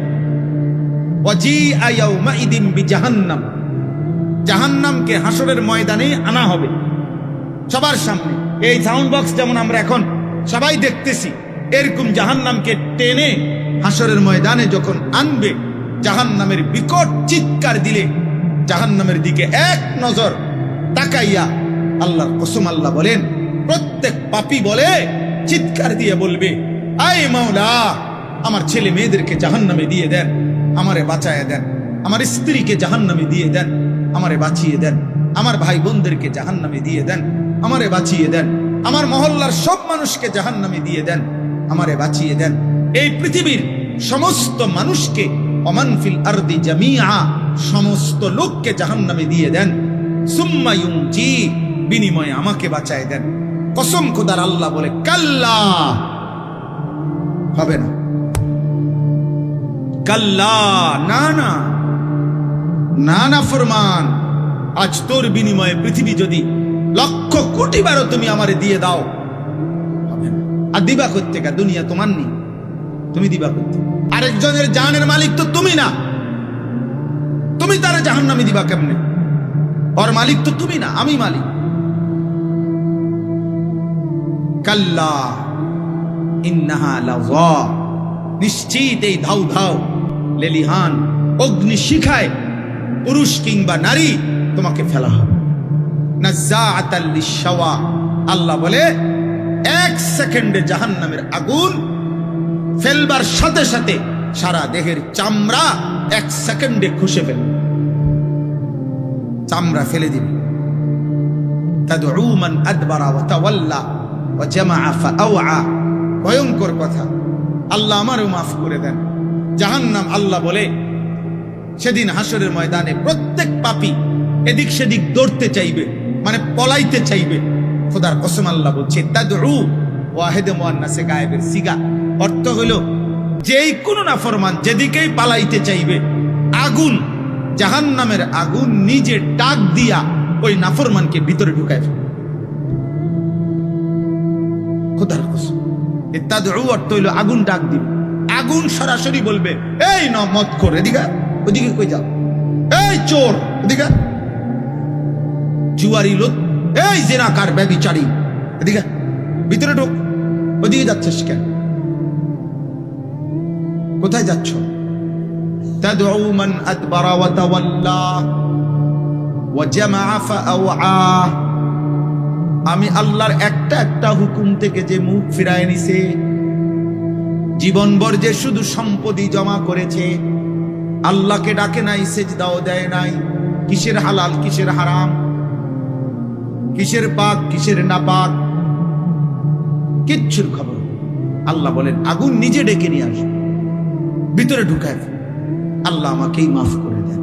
ওয়াজিআ ইয়াউমাইদিন বিজাহান্নাম, জাহান্নামকে হাসরের ময়দানে আনা হবে সবার সামনে। এই সাউন্ড বক্স যেমন আমরা এখন সবাই দেখতেছি, এরকম জাহান্নামকে টেনে হাসরের ময়দানে যখন আনবে, জাহান্নামের বিকট চিৎকার দিলে জাহান্নামের দিকে এক নজর তাকাইয়া আল্লাহর কসম আল্লাহ বলেন প্রত্যেক পাপী বলে চিৎকার দিয়ে বলবে, আয় মাওলা আমার ছেলে মেয়েদেরকে জাহান্নামে দিয়ে দেন, আমারে বাঁচায় দেন, আমার স্ত্রীকে জাহান্নামে দিয়ে দেন, আমারে বাঁচিয়ে দেন, আমার ভাই বোনদেরকে জাহান্নামে দিয়ে দেন, আমারে বাঁচিয়ে দেন, আমার মহল্লার সব মানুষকে জাহান্নামে দিয়ে দেন, আমারে বাঁচিয়ে দেন। এই পৃথিবীর সমস্ত মানুষকে ওমান ফিল আরদি জামিআ, সমস্ত লোককে জাহান্নামে দিয়ে দেন, সুম্মা ইউনজি, বিনিময়ে আমাকে বাঁচায় দেন। কসম খোদার আল্লাহ বলে কাল্লা, হবে না। কাল্লা, না না না না ফরমান, আজ তোর বিনিময়ে পৃথিবী যদি লক্ষ কোটি বারও তুমি আমারে দিয়ে দাও হবে না। আর দিবা করতে কা? দুনিয়া তোমার নেই, তুমি দিবা করতে? আরেকজনের জানের মালিক তো তুমি না, তুমি তারা জাহান্নামে দিবা কেমনে? ওর মালিক তো তুমি না, আমি মালিক। কাল্লা ইন্নাহা লাযা, নিশ্চিত এই ধাউ ধাউ লেলিহান অগ্নি শিখায় পুরুষ কিংবা নারী তোমাকে ফেলা হবে। নাযাআতাল লিশাওয়া, আল্লাহ বলে 1 সেকেন্ডে জাহান্নামের আগুন ফেলবার সাথে সাথে সারা দেহের চামড়া 1 সেকেন্ডে খসে ফেলবে, চামড়া ফেলে দিবে। তাদউ মান আদবারা ওয়া তাওয়াল্লা ওয়া জামাআ ফাআওয়া, ভয়ঙ্কর কথা। আল্লাহ আমারও মাফ করে দেন। জাহান্নাম, আল্লাহ বলে সেদিন হাসরের ময়দানে প্রত্যেক পাপী এদিক সেদিক দৌড়তে চাইবে, মানে পলাইতে চাইবে। খোদার কসম আল্লাহ বলছে তাদউ, ওয়াহিদে মুআন্নাসে গায়েবের সিগা, অর্থ হলো যেই কোনো নাফরমান যেদিকেই পালাইতে চাইবে, আগুন, জাহান্নামের আগুন নিজে ডাক দিয়া ওই নাফরমানকে ভিতরে ঢুকায় ফেলে। খোদার কসম, তাদউ অর্থ হইল আগুন ডাক দিবে। আগুন সরাসরি বলবে, এই ন মত কর, এদিকে ওদিকে কই যাও, এই চোর এদিকে, জুয়ারি লোক, এই জেনাকার ব্যভিচারী এদিকে ভিতরে ঢোক, ওদিকে যাচ্ছিস কেন? কোথায় যাচ্ছ? তাদউ মান আদবারা ওয়া তাওয়াল্লা ওয়া জামাআ ফাআওয়া, আমি আল্লাহর একটা একটা হুকুম থেকে যে মুখ ফিরায় নিছে, জীবনভর যে শুধু সম্পত্তি জমা করেছে, আল্লাহকে ডাকে নাই, সেজদাও দেয় নাই, কিসের হালাল কিসের হারাম, কিসের পাক কিসের নাপাক, কিচ্ছুর খবর। আল্লাহ বলেন আগুন নিজে ডেকে নিয়ে আসবে, ভিতরে ঢুকায়। আল্লাহ আমাকেই মাফ করে দেন।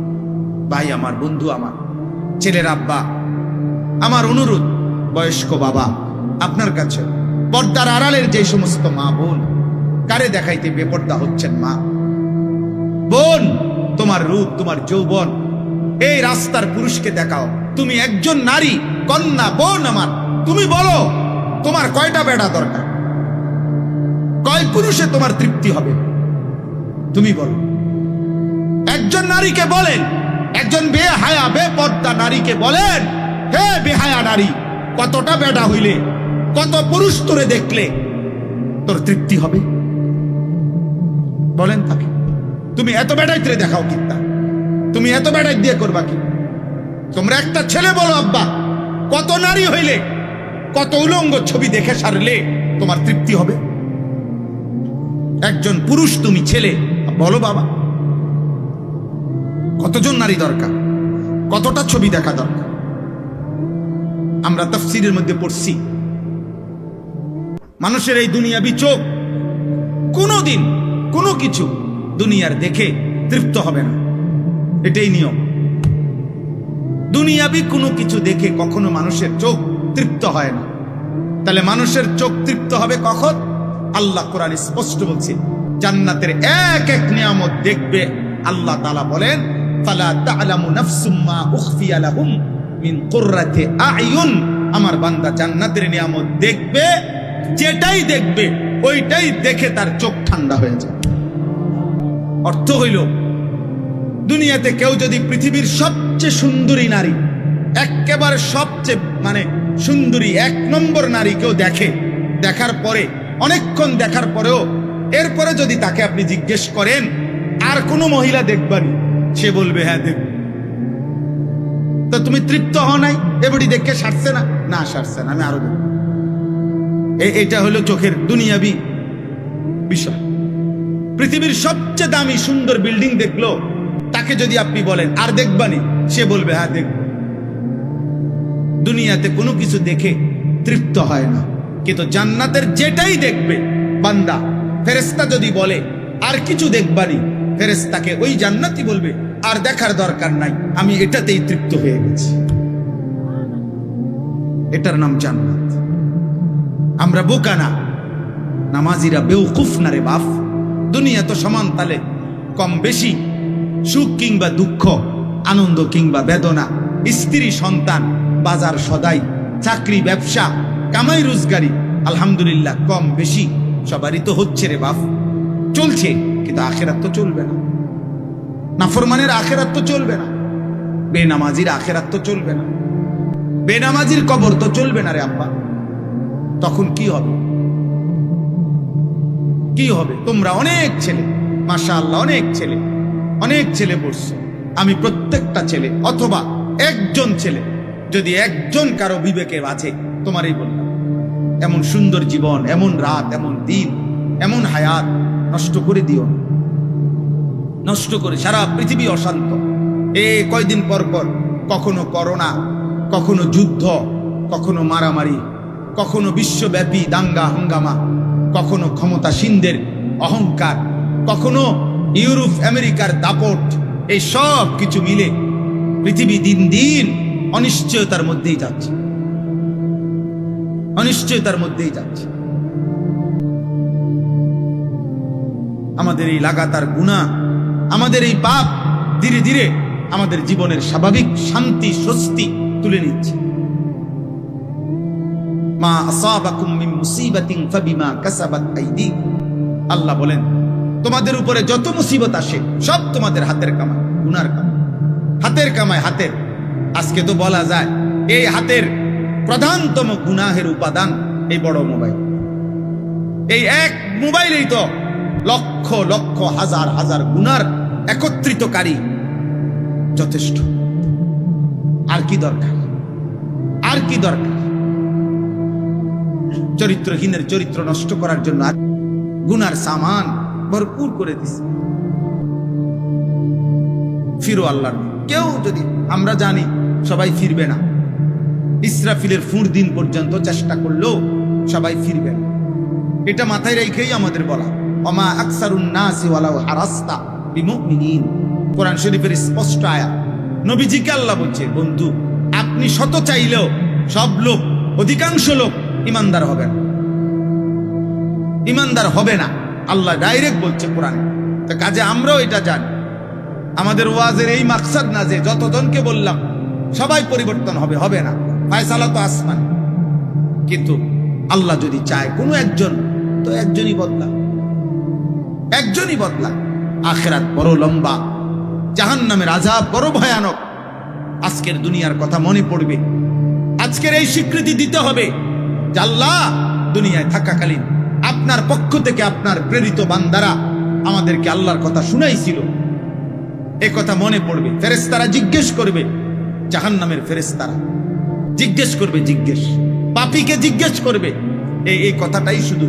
ভাই আমার, বন্ধু আমার, ছেলের আব্বা, আমার অনুরোধ, বয়স্ক বাবা, আপনার কাছে পর্দার আড়ালের যে সমস্ত মা বোন, কারে দেখাইতে বেপর্দা হচ্ছেন মা বোন, তোমার রূপ তোমার যৌবন এই রাস্তার পুরুষকে দেখাও। তুমি একজন নারী কন্যা বোন আমার, তুমি বলো তোমার কয়টা বেড়া দরকার, কয় পুরুষে তোমার তৃপ্তি হবে, তুমি বলো। একজন নারীকে বলেন, একজন বেহায়া বেপর্দা নারীকে বলেন, হে বেহায়া নারী, কতটা বেড়া হইলে, কত পুরুষ তোরে দেখলে তোর তৃপ্তি হবে? বলেন তাকে। তুমি এত বেড়াই তোরে দেখাও কিনা, তুমি এত বেড়াই দিয়ে করবা কি? তোমরা একটা ছেলে বলো, আব্বা, কত নারী হইলে, কত উলঙ্গ ছবি দেখে সারলে তোমার তৃপ্তি হবে? একজন পুরুষ তুমি ছেলে বলো, বাবা, কতজন নারী দরকার, কতটা ছবি দেখা দরকার? আমরা তাফসীরের মধ্যে পড়ছি, মানুষের এই দুনিয়াবি চোখ কোনোদিন কোনো কিছু দুনিয়ার দেখে তৃপ্ত হবে না, এটাই নিয়ম। দুনিয়াবি কোনো কিছু দেখে কখনো মানুষের চোখ তৃপ্ত হয় না। তাহলে মানুষের চোখ তৃপ্ত হবে কখন? আল্লাহ কোরআন স্পষ্ট বলছে, জান্নাতের এক এক নিয়ামত দেখবে। আল্লাহ তাআলা বলেন, ফালা তা'লামু নাফসুম মা উখফিয়া লাহুম মিন কুররাতি আ'য়ুন, আমার বান্দা জান্নাতের নিয়ামত দেখবে, যেটাই দেখবে ওইটাই দেখে তার চোখ ঠান্ডা হয়ে যায়। অর্থ হইল, দুনিয়াতে কেউ যদি পৃথিবীর সবচেয়ে সুন্দরী নারী, একেবারে সবচেয়ে মানে সুন্দরী 1 নম্বর নারী কেউ দেখে, দেখার পরে অনেকক্ষণ দেখার পরেও এরপরে যদি তাকে আপনি জিজ্ঞেস করেন আর কোনো মহিলা দেখবানি, সে বলবে হ্যাঁ দেখব। তো তুমি তৃপ্ত হও নাই? এবারে দেখে সারছে না? না সারছে না, আমি আরো দেখব। এটা হলো চোখের দুনিয়াবি বিষয়। পৃথিবীর সবচেয়ে দামি সুন্দর বিল্ডিং দেখলো, তাকে যদি আপনি বলেন আর দেখবানি, সে বলবে হ্যাঁ দেখব। দুনিয়াতে কোনো কিছু দেখে তৃপ্ত হয় না, কিন্তু জান্নাতের যেটাই দেখবে বান্দা, ফেরেশতা যদি বলে আর কিছু দেখবানি, ফেরেশতাকে ওই জান্নাতই বলবে আর দেখার দরকার নাই, আমি এটাতেই তৃপ্ত হয়ে গেছি। এটার নাম জান্নাত। আমরা বোকা না, নামাজিরা বেউকুফ না রে বাপ। দুনিয়া তো সমান তালে কম বেশি, সুখ কিংবা দুঃখ, আনন্দ কিংবা বেদনা, স্ত্রী সন্তান, বাজার সদাই, চাকরি ব্যবসা, কামাই রোজগারি, আলহামদুলিল্লাহ কম বেশি সবারই তো হচ্ছে রে বাপ, চলছে। কিন্তু আখেরাত তো চলবে না, নাফরমানের আখেরাত তো চলবে না, বেনামাজির আখেরাত তো চলবে না, বেনামাজির কবর তো চলবে না রে আব্বা। তখন কি হবে? কি হবে? তোমরা অনেক ছেলে, মাশাআল্লাহ অনেক ছেলে পড়ছো। আমি প্রত্যেকটা ছেলে অথবা একজন ছেলে, যদি একজন কারো বিবেকে আছে, তোমারই বললাম, এমন সুন্দর জীবন, এমন রাত, এমন দিন, এমন হায়াত নষ্ট করে দিও না। নষ্ট করে সারা পৃথিবী অশান্ত। কয়দিন পর পর কখনো করোনা, কখনো যুদ্ধ, কখনো মারামারি, কখনো বিশ্বব্যাপী দাঙ্গা হাঙ্গামা, কখনো ক্ষমতাসীনদের অহংকার, কখনো ইউরোপ আমেরিকার দাপট, এই সব কিছু মিলে পৃথিবী দিন দিন অনিশ্চয়তার মধ্যেই যাচ্ছে, অনিশ্চয়তার মধ্যেই যাচ্ছে। আমাদের এই লাগাতার গুনাহ, আমাদের এই পাপ ধীরে ধীরে আমাদের জীবনের স্বাভাবিক শান্তি স্বস্তি তুলে নিচ্ছে। মা আসাবাকুম মিন মুসিবাতিন ফাবিমা কাসাবাত আইদিকুম, আল্লাহ বলেন তোমাদের উপরে যত মুসিবত আসে সব তোমাদের হাতের কামাই, গুনার কামাই, হাতের কামাই। হাতের, আজকে তো বলা যায় এই হাতের প্রধানতম গুনাহের উপাদান এই বড় মোবাইল। এই এক মোবাইলেই তো লক্ষ লক্ষ হাজার হাজার গুনার একত্রিতকারী। যথেষ্ট, আর কি দরকার? আর কি দরকার? চরিত্রহীনের চরিত্র নষ্ট করার জন্য আর গুনার সামান ভরপুর করে দিছে। ফিরো আল্লাহর। কেউ যদি, আমরা জানি সবাই ফিরবে না, ইসরাফিলের ফুর দিন পর্যন্ত চেষ্টা করলেও সবাই ফিরবে না। এটা মাথায় রেখেই আমাদের বলা, ওমা আকসারুন নাসি ওয়ালাউ হারাস্তা বিমুমিনিন। কোরআন শরীফের স্পষ্ট আয়াত। নবীজিকে আল্লাহ বলছে, বন্ধু আপনি শত চাইলেও সব লোক, অধিকাংশ লোক ইমানদার হবে না, ইমানদার হবে না। আল্লাহ ডাইরেক্ট বলছে কোরআনে। তো কাজে আমরাও এটা জানি। আমাদের ওয়াজের এই মাকসাদ না যে যতজনকে বললাম সবাই পরিবর্তন হবে, হবে না। ফায়সালা তো আসমান। কিন্তু আল্লাহ যদি চায় কোনো একজন, তো একজনই বদলা, একজনই বদলা। আখিরাত বড় লম্বা, জাহান্নামের আযাব বড় ভয়ানক। আজকের দুনিয়ার কথা মনে পড়বে, আজকের এই স্বীকৃতি দিতে হবে যে আল্লাহ দুনিয়ায় থাকাকালীন আপনার পক্ষ থেকে আপনার প্রেরিত বান্দারা আমাদেরকে আল্লাহর কথা শুনাইছিল। এই কথা মনে পড়বে। ফেরেশতারা জিজ্ঞেস করবে, জাহান্নামের ফেরেশতারা জিজ্ঞেস করবে, পাপীকে জিজ্ঞেস করবে। এই কথাটাই শুধু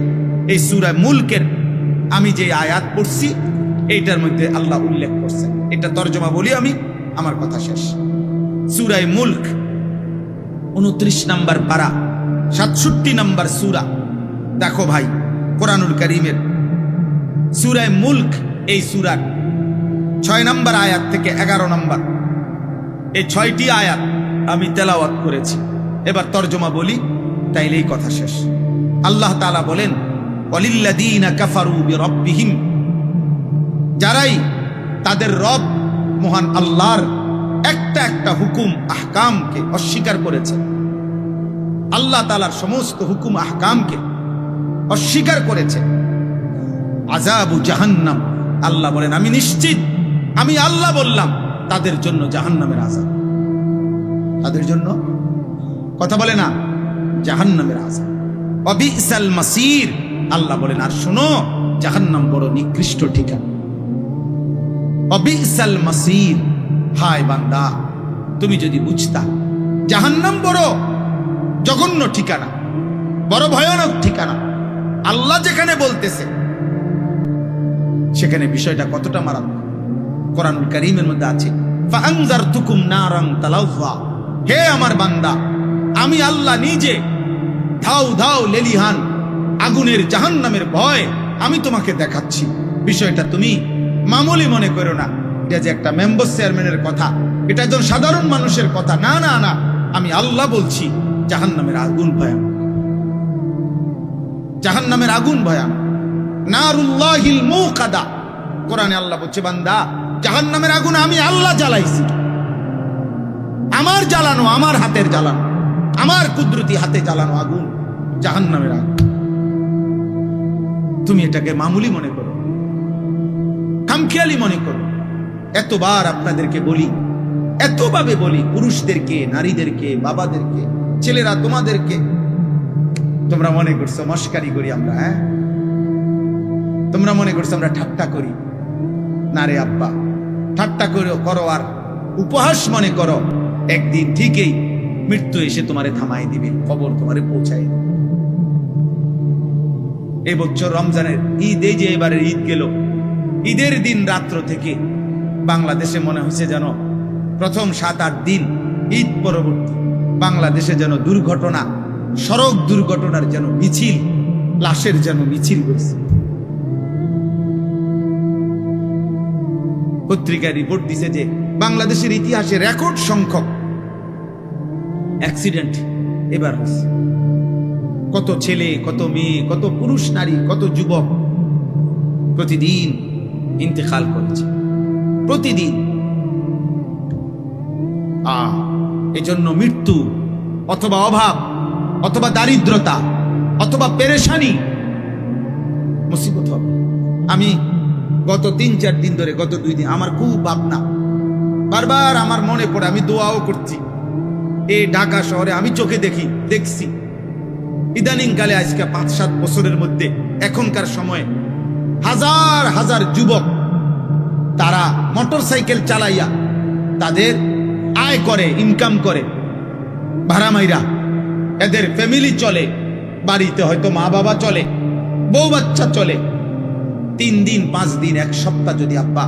এই সূরা মুলকের আমি যে আয়াত পড়ছি এইটার মধ্যে আল্লাহ উল্লেখ করছেন। এটা তরজমা বলি আমি, আমার কথা শেষ। সূরা মুলক 29 নম্বর পারা, 67 নম্বর সূরা। দেখো ভাই, কোরআনুল কারীমের সূরা মুলক, এই সূরার 6 নম্বর আয়াত থেকে 11 নম্বর, এই 6টি আয়াত আমি তেলাওয়াত করেছি। এবার তরজমা বলি, তাইলেই কথা শেষ। আল্লাহ তাআলা বলেন, ওয়ালিল্লাযীনা কাফারু বিরাব্বিহিম, যারাই তাদের রব মহান আল্লাহর একটা একটা হুকুম আহকামকে অস্বীকার করেছে, আল্লাহ তাআলার সমস্ত হুকুম আহকামকে অস্বীকার করেছে, আযাবু জাহান্নাম, আল্লাহ বলেন আমি নিশ্চিত, আমি আল্লাহ বললাম তাদের জন্য জাহান্নামের আযাব। তাদের জন্য, কথা বলে না, জাহান্নামের আযাব। ওয়া বিসাল মাসির, আল্লাহ বলেন আর শোনো, জাহান্নাম বড় নিকৃষ্ট ঠিকানা। ওয়া বিসাল মাসির, হায় বান্দা তুমি যদি বুঝতা জাহান্নাম বড় জঘন্য ঠিকানা, বড় ভয়ানক ঠিকানা। আল্লাহ যেখানে বলতেছে সেখানে বিষয়টা কতটা মারাত্মক কোরআনুল কারীমের মধ্যে আছে। ফাআনজারতুকুম নারান তালাযা, হে আমার বান্দা, আমি আল্লাহ নিজে ধাউ ধাউ লেলিহান আগুনের জাহান্নামের ভয় আমি তোমাকে দেখাচ্ছি। বিষয়টা তুমি মামুলি মনে করো না, এটা যে একটা মেম্বার চেয়ারম্যানের কথা, এটা একজন সাধারণ মানুষের কথা না, না না, আমি আল্লাহ বলছি জাহান্নামের আগুন ভয়ানক, জাহান্নামের আগুন ভয়ানক। নারুল্লাহিল মুকাদা, কোরআনে আল্লাহ বলছে, বান্দা জাহান্নামের আগুন আমি আল্লাহ জ্বালাইছি, আমার জ্বালানো, আমার হাতের জ্বালানো, আমার কুদরতি হাতে জ্বালানো আগুন জাহান্নামের আগুন। তুমি এটাকে মামুলি মনে করো, খামখেয়ালি মনে করো। এতবার আপনাদেরকে বলি, এতভাবে বলি, পুরুষদেরকে, নারীদেরকে, বাবাদেরকে, ছেলেরা তোমাদেরকে, তোমরা মনে করছো মস্কারি করি আমরা, হ্যাঁ? তোমরা মনে করছো আমরা ঠাট্টা করি। না রে আব্বা, ঠাট্টা করো আর উপহাস মনে করো, একদিন ঠিকই মৃত্যু এসে তোমারে থামাই দিবে, খবর তোমারে পৌঁছাই দিবে। এবছর রমজানের ঈদ, এই যে এবারের ঈদ গেল, ঈদের দিন রাত্র থেকে বাংলাদেশে মনে হয়েছে যেন প্রথম 7-8 দিন ঈদ পরবর্তী বাংলাদেশে যেন দুর্ঘটনা, সড়ক দুর্ঘটনার যেন মিছিল, লাশের যেন মিছিল হয়েছে। পত্রিকায় রিপোর্ট দিছে যে বাংলাদেশের ইতিহাসে রেকর্ড সংখ্যক অ্যাক্সিডেন্ট এবার হয়েছে। কত ছেলে, কত মেয়ে, কত পুরুষ নারী, কত যুবক প্রতিদিন ইন্তেকাল করেছে, প্রতিদিন। এজন্য মৃত্যু অথবা অভাব অথবা দারিদ্রতা অথবা পেরেশানি মুসিবত হবে। আমি গত 3-4 দিন ধরে, গত 2 দিন আমার খুব ভাবনা, বারবার আমার মনে পড়ে, আমি দোয়াও করছি। এই ঢাকা শহরে আমি চোখে দেখছি ইদানিং কালে, আজকে 5-7 বছরের মধ্যে, এখনকার সময়ে হাজার হাজার যুবক তারা মোটরসাইকেল চালাইয়া তাদের আয় করে, ইনকাম করে, ভাড়া মাইরা এদের ফ্যামিলি চলে, বাড়িতে হয়তো মা বাবা চলে, বউ বাচ্চা চলে। 3 দিন 5 দিন 1 সপ্তাহ যদি আব্বা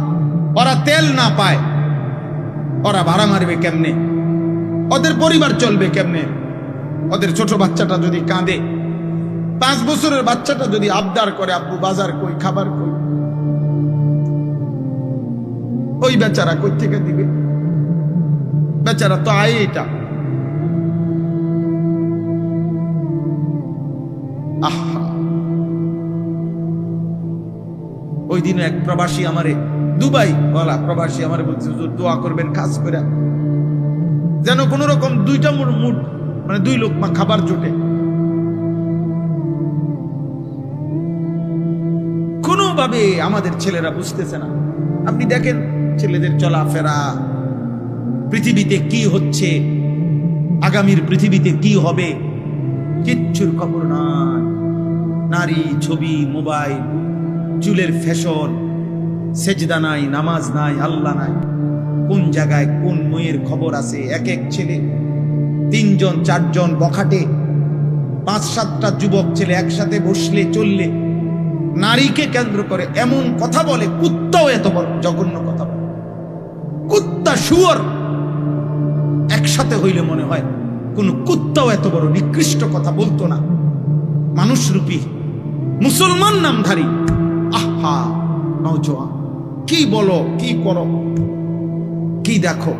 ওরা তেল না পায়, ওরা ভাড়া মারবে কেমনে? ওদের পরিবার চলবে কেমনে? ওদের ছোট বাচ্চাটা যদি কাঁদে, 5 বছরের বাচ্চাটা যদি আবদার করে, আব্বু বাজার কই, খাবার কই, ওই বেচারা কই থেকে দিবে? বেচারা তো আয় এটা। আহা, ওই দিন এক প্রবাসী আমারে, দুবাই বলা প্রবাসী আমারে বলছে, দোয়া করবেন খাস করে যেন কোন রকম 2টা মুঠ, মানে 2 লোকমা খাবার জোটে। কোনোভাবে আমাদের ছেলেরা বুঝতেছে না। আপনি দেখেন ছেলেদের চলাফেরা, পৃথিবীতে কি হচ্ছে, আগামীর পৃথিবীতে কি হবে, কিচ্ছুর খবর নাই। নারী, ছবি, মোবাইল, চুলের ফ্যাশন, সেজদা নাই, নামাজ নাই, আল্লাহ নাই। কোন জায়গায় কোন মেয়ের খবর আছে? এক এক ছেলে 3জন 4জন বখাটে, 5-7টা যুবক ছেলে একসাথে বসলে চললে নারীকে কেন্দ্র করে এমন কথা বলে, কুত্তাও এত বড় জঘন্য কথা বলে। কুত্তা, শুয়োর একসাথে হইলে মনে হয় কোন কুত্তাও এত বড় নিকৃষ্ট কথা বলতো না। মানুষরূপী মুসলমান নামধারী, আহা নওজোয়ান, কি বলো, কি করো, কি দেখো,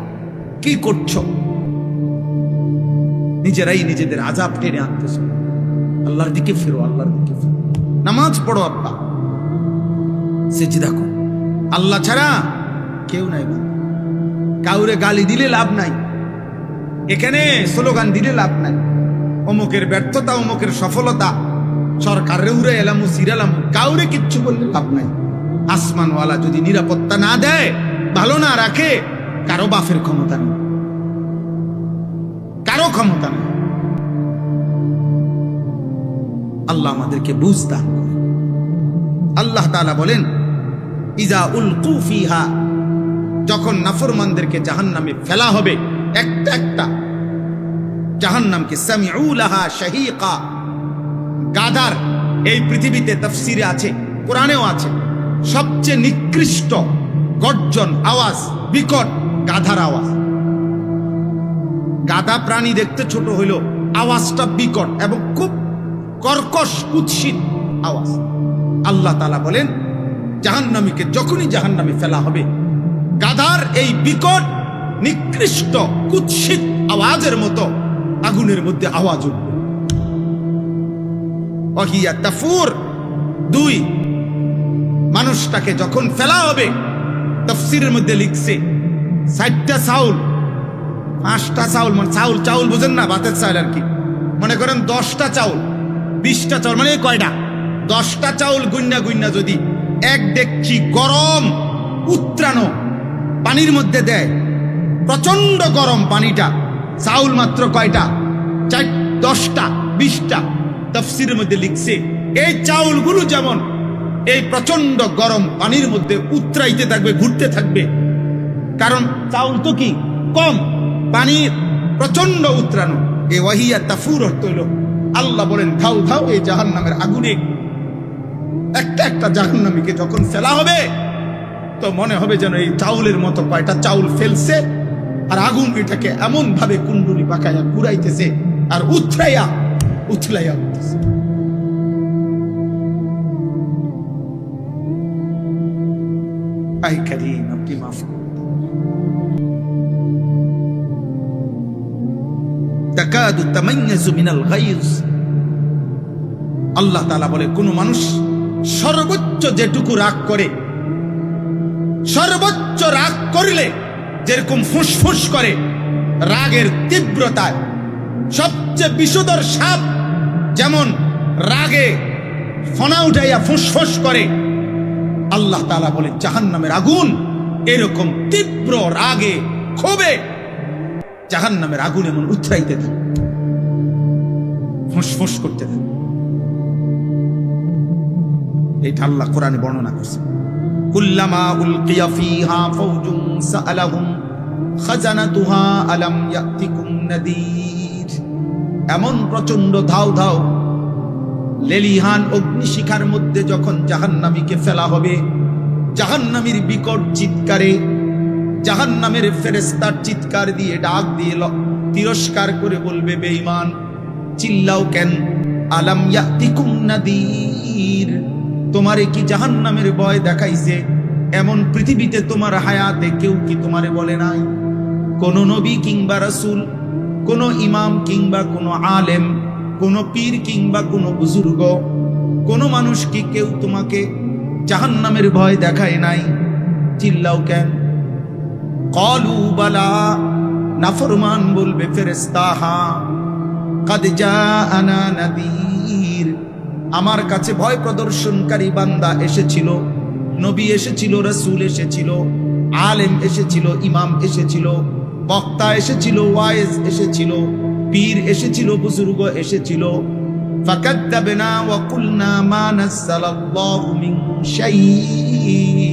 কি করছো? নিজেরাই নিজেদের আযাব টেনে আনতেছ। আল্লাহর দিকে ফিরো, আল্লাহর দিকে ফিরো, নামাজ পড়ো আব্বা, সেজদা করো। আল্লাহ ছাড়া কেউ নাই। কাউরে গালি দিলে লাভ নাই, এখানে স্লোগান দিলে লাভ নাই। অমুকের ব্যর্থতা, অমুকের সফলতা, সরকারে উড়ে এলাম, সিরালাম, কাউরে কিচ্ছু বললে লাভ নাই। আসমানওয়ালা যদি নিরাপত্তা না দেয়, ভালো না রাখে, কারো বাফের ক্ষমতা নেই, কারো ক্ষমতা নেই। আল্লাহ আমাদেরকে বুঝ দান করে। আল্লাহ তাআলা বলেন, ইজা উলকু ফিহা, যখন নাফরমানদেরকে জাহান্নামে ফেলা হবে, একটা একটা জাহান্নামকে, সামিউ লাহা শাহীকা, গাদার, এই পৃথিবীতে তাফসীরে আছে, কোরআনেও আছে, সবচেয়ে নিকৃষ্ট গর্জন আওয়াজ, বিকট গাধার আওয়াজ। গাধা প্রাণী দেখতে ছোট হইল, আওয়াজটা বিকট এবং খুব কর্কশ, কুৎসিত আওয়াজ। আল্লাহ তাআলা বলেন, জাহান্নামীকে যখনই জাহান্নামে ফেলা হবে, গাধার এই বিকট নিকৃষ্ট কুৎসিত আওয়াজের মতো আগুনের মধ্যে আওয়াজ উঠবে। ওয়াহিয়া তাফুর, 2 মানুষটাকে যখন ফেলা হবে, তাফসীরের মধ্যে লিখছে 60টা চাউল, 5টা চাউল, মানে চাউল চাউল বুঝেন না, ভাতের চাউল আর কি, মনে করেন 10টা চাউল, 20টা চাউল, মানে কয়টা, 10টা চাউল গুন্না গুন্না যদি এক ডেকচি গরম উত্রানো পানির মধ্যে দেয়, প্রচন্ড গরম পানিটা, চাউল মাত্র কয়টা, 10টা 20টা। তাফসীরের মধ্যে লিখছে এই চাউলগুলো যেমন এই প্রচন্ড গরম পানির মধ্যে উতরাইতে থাকবে, ঘুরতে থাকবে, কারণ চাউল তো কি কম, পানির প্রচন্ড উতরানো। এই ওয়াহিয়া তাফুর অর্থ হইল আল্লাহ বলেন ধাউ ধাউ এই জাহান্নামের আগুনে একটা একটা জাহান্নামীকে যখন ফেলা হবে, তো মনে হবে যেন এই চাউলের মতো কয়টা চাউল ফেলছে, আর আগুন এটাকে এমন ভাবে কুণ্ডুলি পাকাইয়া ঘুরাইতেছে আর উথলাইয়া উঠতেছে। আই কারীম, আপনি মাফ করুন। তাকাদু তামাইয়াজু মিনাল গায়জ, আল্লাহ তাআলা বলে কোন মানুষ সর্বোচ্চ যেটুকু রাগ করে, সর্বোচ্চ রাগ করিলে যেরকম ফুসফুস করে, রাগের তীব্রতায় সবচেয়ে বিষধর সাপ যেমন রাগে ফনা উঠাইয়া ফুসফুস করে, আল্লাহ তাআলা বলে জাহান্নামের আগুন এরকম তীব্র রাগে ক্ষোভে জাহান্নামের আগুন এমন উতরাইতে থাকে, ফুসফুস করতে থাকে। এটা আল্লাহ কোরআনে বর্ণনা করছে। কুল্লামা উলকিয়া ফিহা ফাওজুন সাআলাহুম খাজানাতুহা আলাম ইয়াতিকুম নাদির, এমন প্রচন্ড ধাও ধাও লেলিহান অগ্নিশিখার মধ্যে যখন জাহান্নামীকে ফেলা হবে, জাহান্নামীর বিকট চিৎকারে, জাহান্নামের ফেরেশতার চিৎকার দিয়ে ডাক দিয়ে তিরস্কার করে বলবে বেঈমান, চিল্লাও কেন, আলাম ইয়াতিকুম নাদির, তোমারে কি জাহান্নামের ভয় দেখাইছে? এমন পৃথিবীতে তোমার হায়াতে কেউ কি তোমারে বলে নাই? কোন নবী কিংবা রাসূল, কোন ইমাম কিংবা কোন আলেম, কোন পীর কিংবা কোন বুজুর্গ, কোন মানুষ কি কেউ তোমাকে জাহান্নামের ভয় দেখায় নাই? চিল্লাও কেন? ক্বালু বালা, নাফরমান বলবে ফেরেশতা, হ্যাঁ, কাদ জাআনা নাযীর, আমার কাছে ভয় প্রদর্শনকারী বান্দা এসেছিল, নবী এসেছিল, রাসূল এসেছিল, আলেম এসেছিল, ইমাম এসেছিল, বক্তা এসেছিল, ওয়াইজ এসেছিল, পীর এসেছিল, বুজুর্গ এসেছিল। ফাকাদ্দাবনা ওয়া কুলনা মা নাযালাল্লাহু মিন শাইই,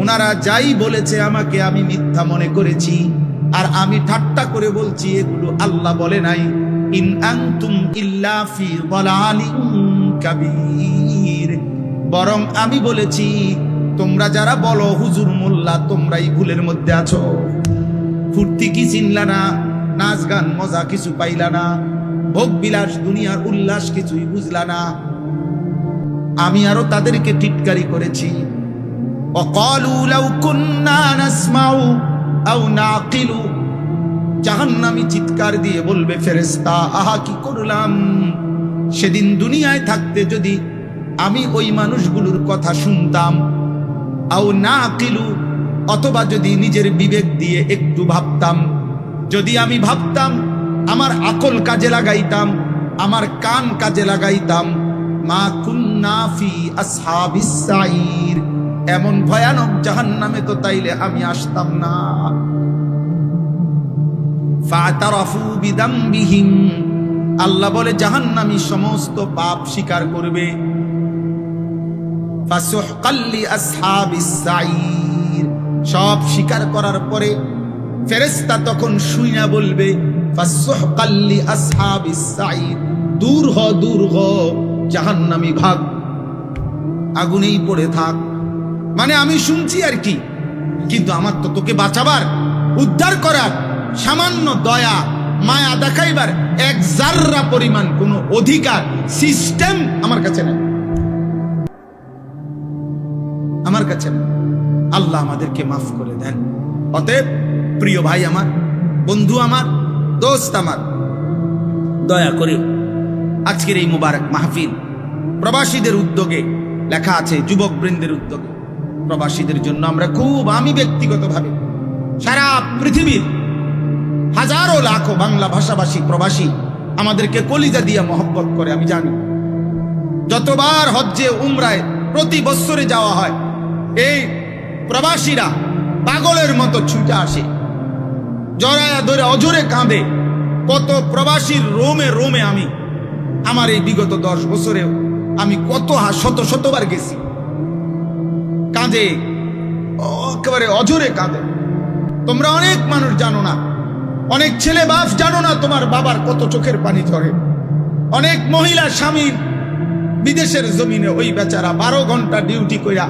ওনারা যাই বলেছে আমাকে আমি মিথ্যা মনে করেছি, আর আমি ঠাট্টা করে বলছি এগুলো আল্লাহ বলে নাই। ইন আনতুম ইল্লা ফি যালালিন কাবীর, বরং আমি বলেছি তোমরা যারা বলো হুজুর মোল্লা, তোমরাই ভুলের মধ্যে আছো। ফুর্তি কি চিনলা না, নাচ গান মজা কিছু পাইলা না, ভোগ বিলাস দুনিয়ার উল্লাস কিছুই বুঝলা না। আমি আরো তাদেরকে টিটকারি করেছি। ওয়াকালু লাউ কুন্না নাসমাউ আও নাকিলু, জাহান্নামী চিৎকার দিয়ে বলবে ফেরেশতা, আহা কি করলাম, সেদিন দুনিয়ায় থাকতে যদি আমি ওই মানুষগুলোর কথা শুনতাম, আও নাকিলু, অথবা যদি নিজের বিবেক দিয়ে একটু ভাবতাম, যদি আমি ভাবতাম, আমার আকল কাজে লাগাইতাম, আমার কান কাজে লাগাইতাম, মা কুন্না ফি আসহাবিস সাইর, এমন ভয়ানক জাহান্নামে তো তাইলে আমি আসতাম না। ফাতারাফু বিদামবিহিম, আল্লাহ বলে জাহান্নামী সমস্ত পাপ স্বীকার করবে। ফাসুহকাল লিআসহাবিস সাইর, সব স্বীকার করার পরে ফেরেশতা তখন শুইনা বলবে ফাসুহকাল লিআসহাবিস সাইর, দূর হ দূর হ জাহান্নামী ভাগ, আগুনেই পড়ে থাক। মানে আমি শুনছি আর কি, কিন্তু আমার তো তোকে বাঁচাবার, উদ্ধার করার, সামান্য দয়া মায়া দেখাইবার এক জাররা পরিমাণ কোনো অধিকার সিস্টেম আমার কাছে নেই, আমার কাছে নেই। আল্লাহ আমাদেরকে মাফ করে দেন। অতএব প্রিয় ভাই আমার, বন্ধু আমার, দোস্ত আমার, দয়া করে আজকের এই মুবারক মাহফিল প্রবাসীদের উদ্যোগে লেখা আছে যুবক বৃন্দের উদ্যোগে প্রবাসীদের জন্য আমরা আমি ব্যক্তিগতভাবে সারা পৃথিবীর হাজারো লাখো বাংলা ভাষাভাষী প্রবাসী আমাদেরকে কলিজা দিয়ে মহব্বত করে, আমি জানি। যতবার হজ্জে উমরায় প্রতি বছরে যাওয়া হয়, এই প্রবাসীরা পাগলের মতো ছুটে আসে, জড়ায়া ধরে অজরে কাঁদে। কত প্রবাসীর রোমে রোমে আমি আমার এই বিগত 10 বছরে আমি কত শতবার গেছি। কাঁদে, একেবারে অজরে কাঁদে। তোমরা অনেক মানুষ জানো না, অনেক ছেলে বাপ জানো না তোমার বাবার কত চোখের পানি ঝরে। অনেক মহিলা স্বামী বিদেশের জমিনে ওই বেচারা 12 ঘন্টা ডিউটি কইরা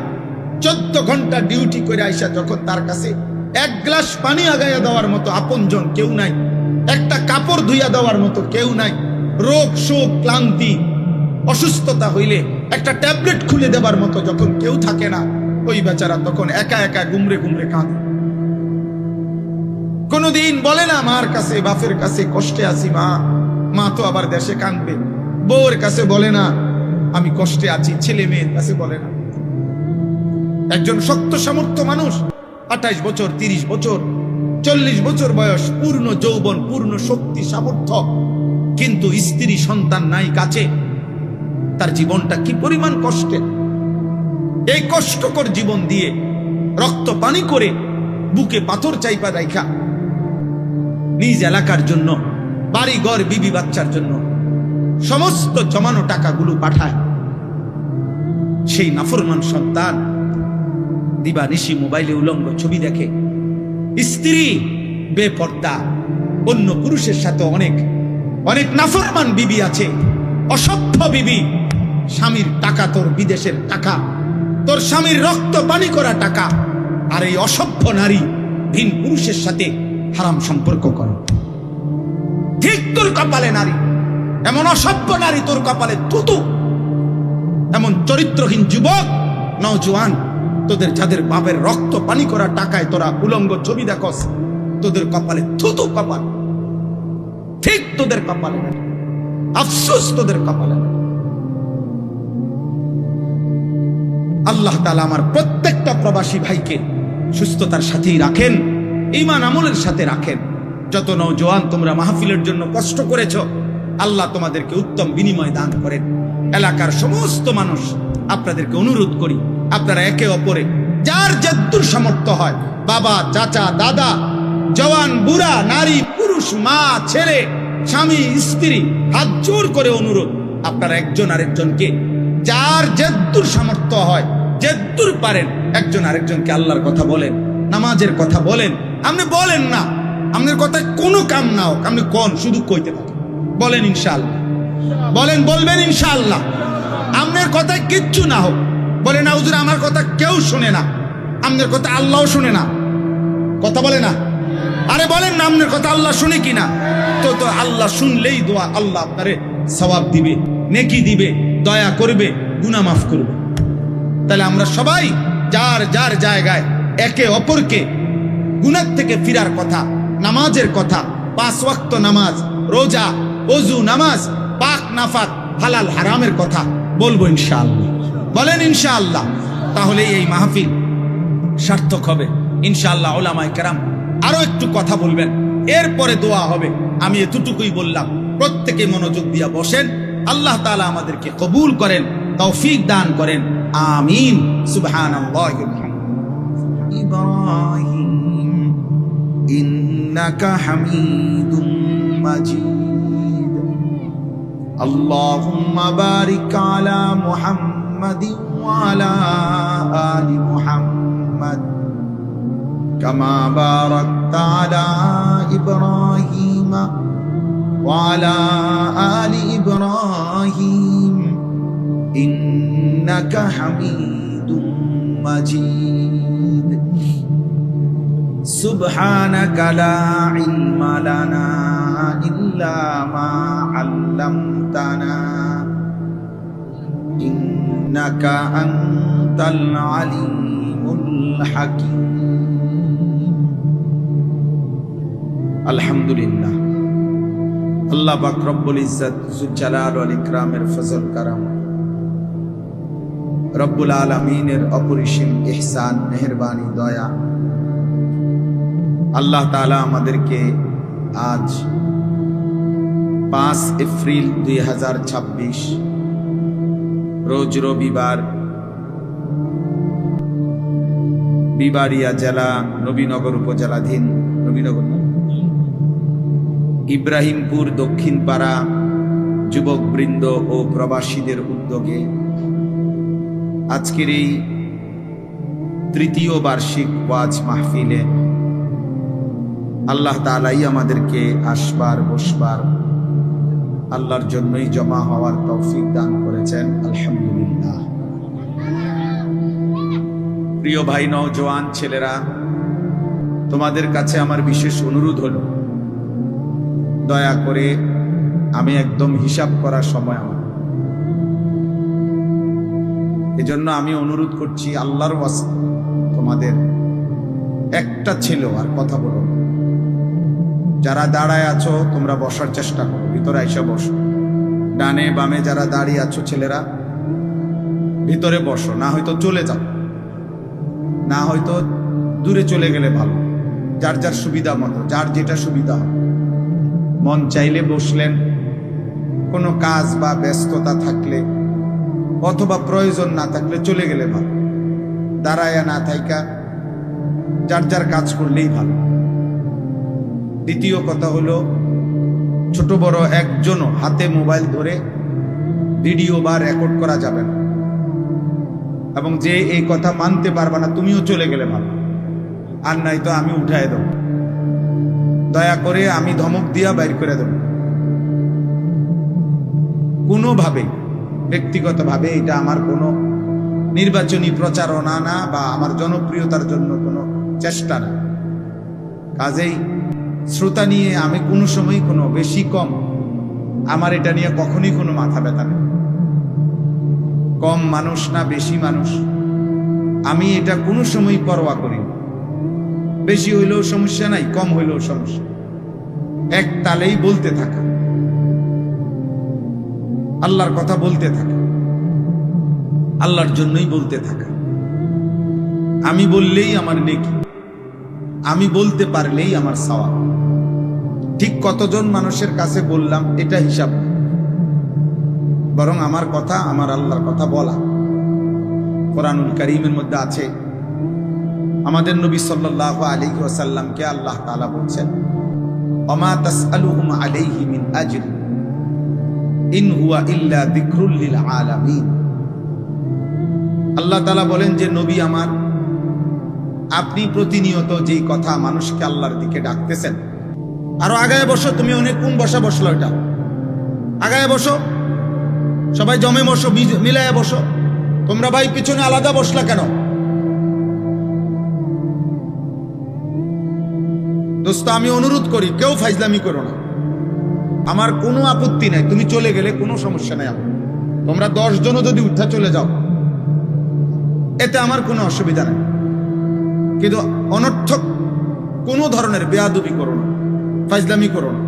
14 ঘন্টা ডিউটি কইরা আইসা যখন তার কাছে এক গ্লাস পানি আগাইয়া দেওয়ার মতো আপনজন কেউ নাই, একটা কাপড় ধুইয়া দেওয়ার মতো কেউ নাই, রোগ শোক ক্লান্তি অসুস্থতা হইলে একটা ট্যাবলেট খুলে দেবার মতো যখন কেউ থাকে না, ওই বেচারা তখন একা একা গুমরে গুমরে কাঁদে। কোনদিন বলে না মার কাছে বাপের কাছে কষ্টে আছি, মা তো আবার দেশে কাঁদবে। বউর কাছে বলে না আমি কষ্টে আছি, ছেলে মেয়ের কাছে বলে না। একজন শক্ত সামর্থ্য মানুষ 28 বছর 30 বছর 40 বছর বয়স, পূর্ণ যৌবন, পূর্ণ শক্তি সামর্থ্য, কিন্তু স্ত্রী সন্তান নাই কাছে, তার জীবনটা কি পরিমাণ কষ্টে। এই কষ্টকর জীবন দিয়ে রক্ত পানি করে বুকে পাথর চাইপা রাইখা নিজ এলাকার জন্য, বাড়ি ঘর বিবি বাচ্চার জন্য সমস্ত জমানো টাকাগুলো পাঠায়। সেই নাফরমান সন্তান দিবানিশি মোবাইলে উলঙ্গ ছবি দেখে, স্ত্রী বেপর্দা, অন্য পুরুষের সাথে অনেক অনেক নাফরমান বিবি আছে, অসভ্য বিবি। স্বামীর টাকা তোর বিদেশের টাকা, তোর স্বামীর রক্ত পানি করা টাকা, আর এই অসভ্য নারী ভিন পুরুষের সাথে হারাম সম্পর্ক করে। ঠিক তোর কপালে নারী, এমন অসভ্য নারী তোর কপালে থুতু। এমন চরিত্রহীন যুবক নওজোয়ান, তোদের যাদের বাপের রক্ত পানি করা টাকায় তোরা উলঙ্গ ছবি দেখস, তোদের কপালে থুতু কপাল, ঠিক তোদের কপালে। আফসোস তোদের কপালে। আল্লাহ তাআলা আমার প্রত্যেকটা প্রবাসী ভাইকে সুস্থতার সাথেই রাখেন, ঈমান আমলের সাথে রাখেন। যত নওজোয়ান তোমরা মাহফিলের জন্য কষ্ট করেছ, আল্লাহ তোমাদেরকে উত্তম বিনিময় দান করেন। এলাকার সমস্ত মানুষ আপনাদেরকে অনুরোধ করি, আপনারা একে অপরে যার যদ্দূর সামর্থ্য হয়, বাবা চাচা দাদা, জওয়ান বুড়া নারী পুরুষ, মা ছেলে, স্বামী স্ত্রী, হাত জোর করে অনুরোধ, আপনারা একজন আরেকজনকে যার যদ্দূর সামর্থ্য হয়, যদ্দূর পারেন, একজন আরেকজনকে আল্লাহর কথা বলেন, নামাজের কথা বলেন। আপনি বলেন না, আপনার কথায় কোনো কাম না হোক, আপনি কোন শুধু কইতে থাকেন, বলেন ইনশাআল্লাহ, বলেন, বলবেন ইনশাআল্লাহ। আপনার কথায় কিচ্ছু না হোক, বলেন না হুজুর আমার কথা কেউ শুনে না, আপনার কথা আল্লাহও শুনে না, কথা বলে না। আরে বলেন না আপনার কথা আল্লাহ শুনে কিনা। তো আল্লাহ শুনলেই দোয়া, আল্লাহ আপনারে সওয়াব দিবে, নেকি দিবে, দয়া করবে, গুনাহ মাফ করবে। তাহলে আমরা সবাই যার যার জায়গায় একে অপরকে গুনাহ থেকে ফিরার কথা, নামাজের কথা, 5 ওয়াক্ত নামাজ, রোজা, ওযু নামাজ, পাক নাফাক, হালাল হারামের কথা বলবো ইনশাআল্লাহ, বলেন ইনশাআল্লাহ। তাহলে এই মাহফিল সার্থক হবে ইনশাআল্লাহ। উলামায়ে কেরাম আরো একটু কথা বলবেন, এরপরে দোয়া হবে। আমি এতটুকুই বললাম, প্রত্যেকে মনোযোগ দিয়া বসেন। আল্লাহ তাআলা আমাদেরকে কবুল করেন, তৌফিক দান করেন, আমিন। সুবহানাল্লাহি ওয়া বিহামদিহি। ইব্রাহিম ইন্নাকা হামিদুম মাজিদ। আল্লাহুম্মা বারিক আলা মুহাম্মাদিন ওয়া আলা আলি মুহাম্মাদ কামা বারাকতা আলা ইব্রাহিম ওয়া আলা আলি ইব্রাহিম ইন্নাকা হামিদুম মাজিদ। সুবহানাকা লা ইলমা লানা ইল্লা মা আল্লামতানা ইন্নাকা আনতাল আলিমুল হাকীম। আলহামদুলিল্লাহ, আল্লাহ পাক রব্বুল ইজ্জত জুল জালাল ওয়াল ইকরামের ফজল কারাম রব্বুল আলামিনের অপরিসীম ইহসান, মেহেরবানি, দয়া। আল্লাহ তাআলা আমাদেরকে আজ 5 এপ্রিল 2026 রোজ রবিবার বিবাড়িয়া জেলা নবীনগর উপজেলাধীন ইব্রাহিমপুর দক্ষিণ পাড়া যুবকবৃন্দ ও প্রবাসীদের উদ্যোগে আজকের এই তৃতীয় বার্ষিক ওয়াজ মাহফিলে আল্লাহ তাআলাই আমাদেরকে আসবার বসবার আল্লাহর জন্যই জমা হওয়ার তৌফিক দান করেছেন, আলহামদুলিল্লাহ। প্রিয় ভাই নওজোয়ান ছেলেরা, তোমাদের কাছে আমার বিশেষ অনুরোধ হলো, দয়া করে আমি একদম হিসাব করার সময় আমার, এজন্য আমি অনুরোধ করছি আল্লাহর ওয়াস্তে তোমাদের একটা ছিল আর কথা বলো। যারা দাঁড়ায় আছো তোমরা বসার চেষ্টা করো, ভিতরে আইসা বসো। ডানে বামে যারা দাঁড়িয়ে আছো ছেলেরা ভিতরে বসো, না হয়তো চলে যাও, না হয়তো দূরে চলে গেলে ভালো। যার যার সুবিধা মতো, যার যেটা সুবিধা হয়। মন চাইলে বসলেন, কোনো কাজ বা ব্যস্ততা থাকলে অথবা প্রয়োজন না থাকলে চলে গেলে ভালো। দাঁড়ায়া না থাইকা যার যার কাজ করলেই ভালো। দ্বিতীয় কথা হলো, ছোট বড় একজনও হাতে মোবাইল ধরে ভিডিও বা রেকর্ড করা যাবে না, এবং যে এই কথা মানতে পারবে না তুমিও চলে গেলে ভালো, আর নাই তো আমি উঠায় দেব, দয়া করে আমি ধমক দিয়া বাইর করে দেব। কোনোভাবে ব্যক্তিগতভাবে এটা আমার কোনো নির্বাচনী প্রচারণা না বা আমার জনপ্রিয়তার জন্য কোনো চেষ্টা না। কাজেই শ্রোতা নিয়ে আমি কোনো সময় কোনো বেশি কম, আমার এটা নিয়ে কখনই কোনো মাথা ব্যথা নেই। কম মানুষ না বেশি মানুষ, আমি এটা কোনো সময় পরোয়া করি না। বেশি হইলেও সমস্যা নাই, কম হইলেও সমস্যা, এক তালেই বলতে থাকা, আল্লাহর কথা বলতে থাকা, আল্লাহর জন্যই বলতে থাকা। আমি বললেই আমার নেকি, আমি বলতে পারলেই আমার সওয়াব। ঠিক কতজন মানুষের কাছে বললাম এটা হিসাব না, বরং আমার কথা, আমার আল্লাহর কথা বলা। কোরআনুল কারীমের মধ্যে আছে, আমাদের নবী সাল্লাল্লাহু আলাইহি ওয়াসাল্লামকে আল্লাহ তাআলা বলছেন, ওমা তাসআলুহুম আলাইহি মিন আজর ইন হুয়া ইল্লা যিকরুল লিল আলামিন। আল্লাহ তাআলা বলেন যে নবী আমার, আপনি প্রতিনিয়ত যেই কথা মানুষকে আল্লাহর দিকে ডাকতেছেন, আরো আগায় বসো, তুমি অনেক কোন বসা বসলো, এটা আগায় বসো, সবাই জমে বসো, মিলায় বসো। তোমরা ভাই পিছনে আলাদা বসলা কেন? দোস্ত আমি অনুরোধ করি, কেউ ফাইজলামি করো না, আমার কোনো আপত্তি নাই, তুমি চলে গেলে কোনো সমস্যা নাই আমার। তোমরা 10 জনও যদি উঠা চলে যাও এতে আমার কোনো অসুবিধা নেই, কিন্তু অনর্থক কোনো ধরনের বেয়াদবি করো না, ফাইজলামি করো না।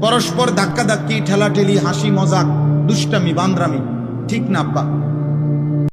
পরস্পর ধাক্কাধাক্কি, ঠেলাঠেলি, হাসি মজাক, দুষ্টামি, বান্দ্রামি ঠিক না আব্বা।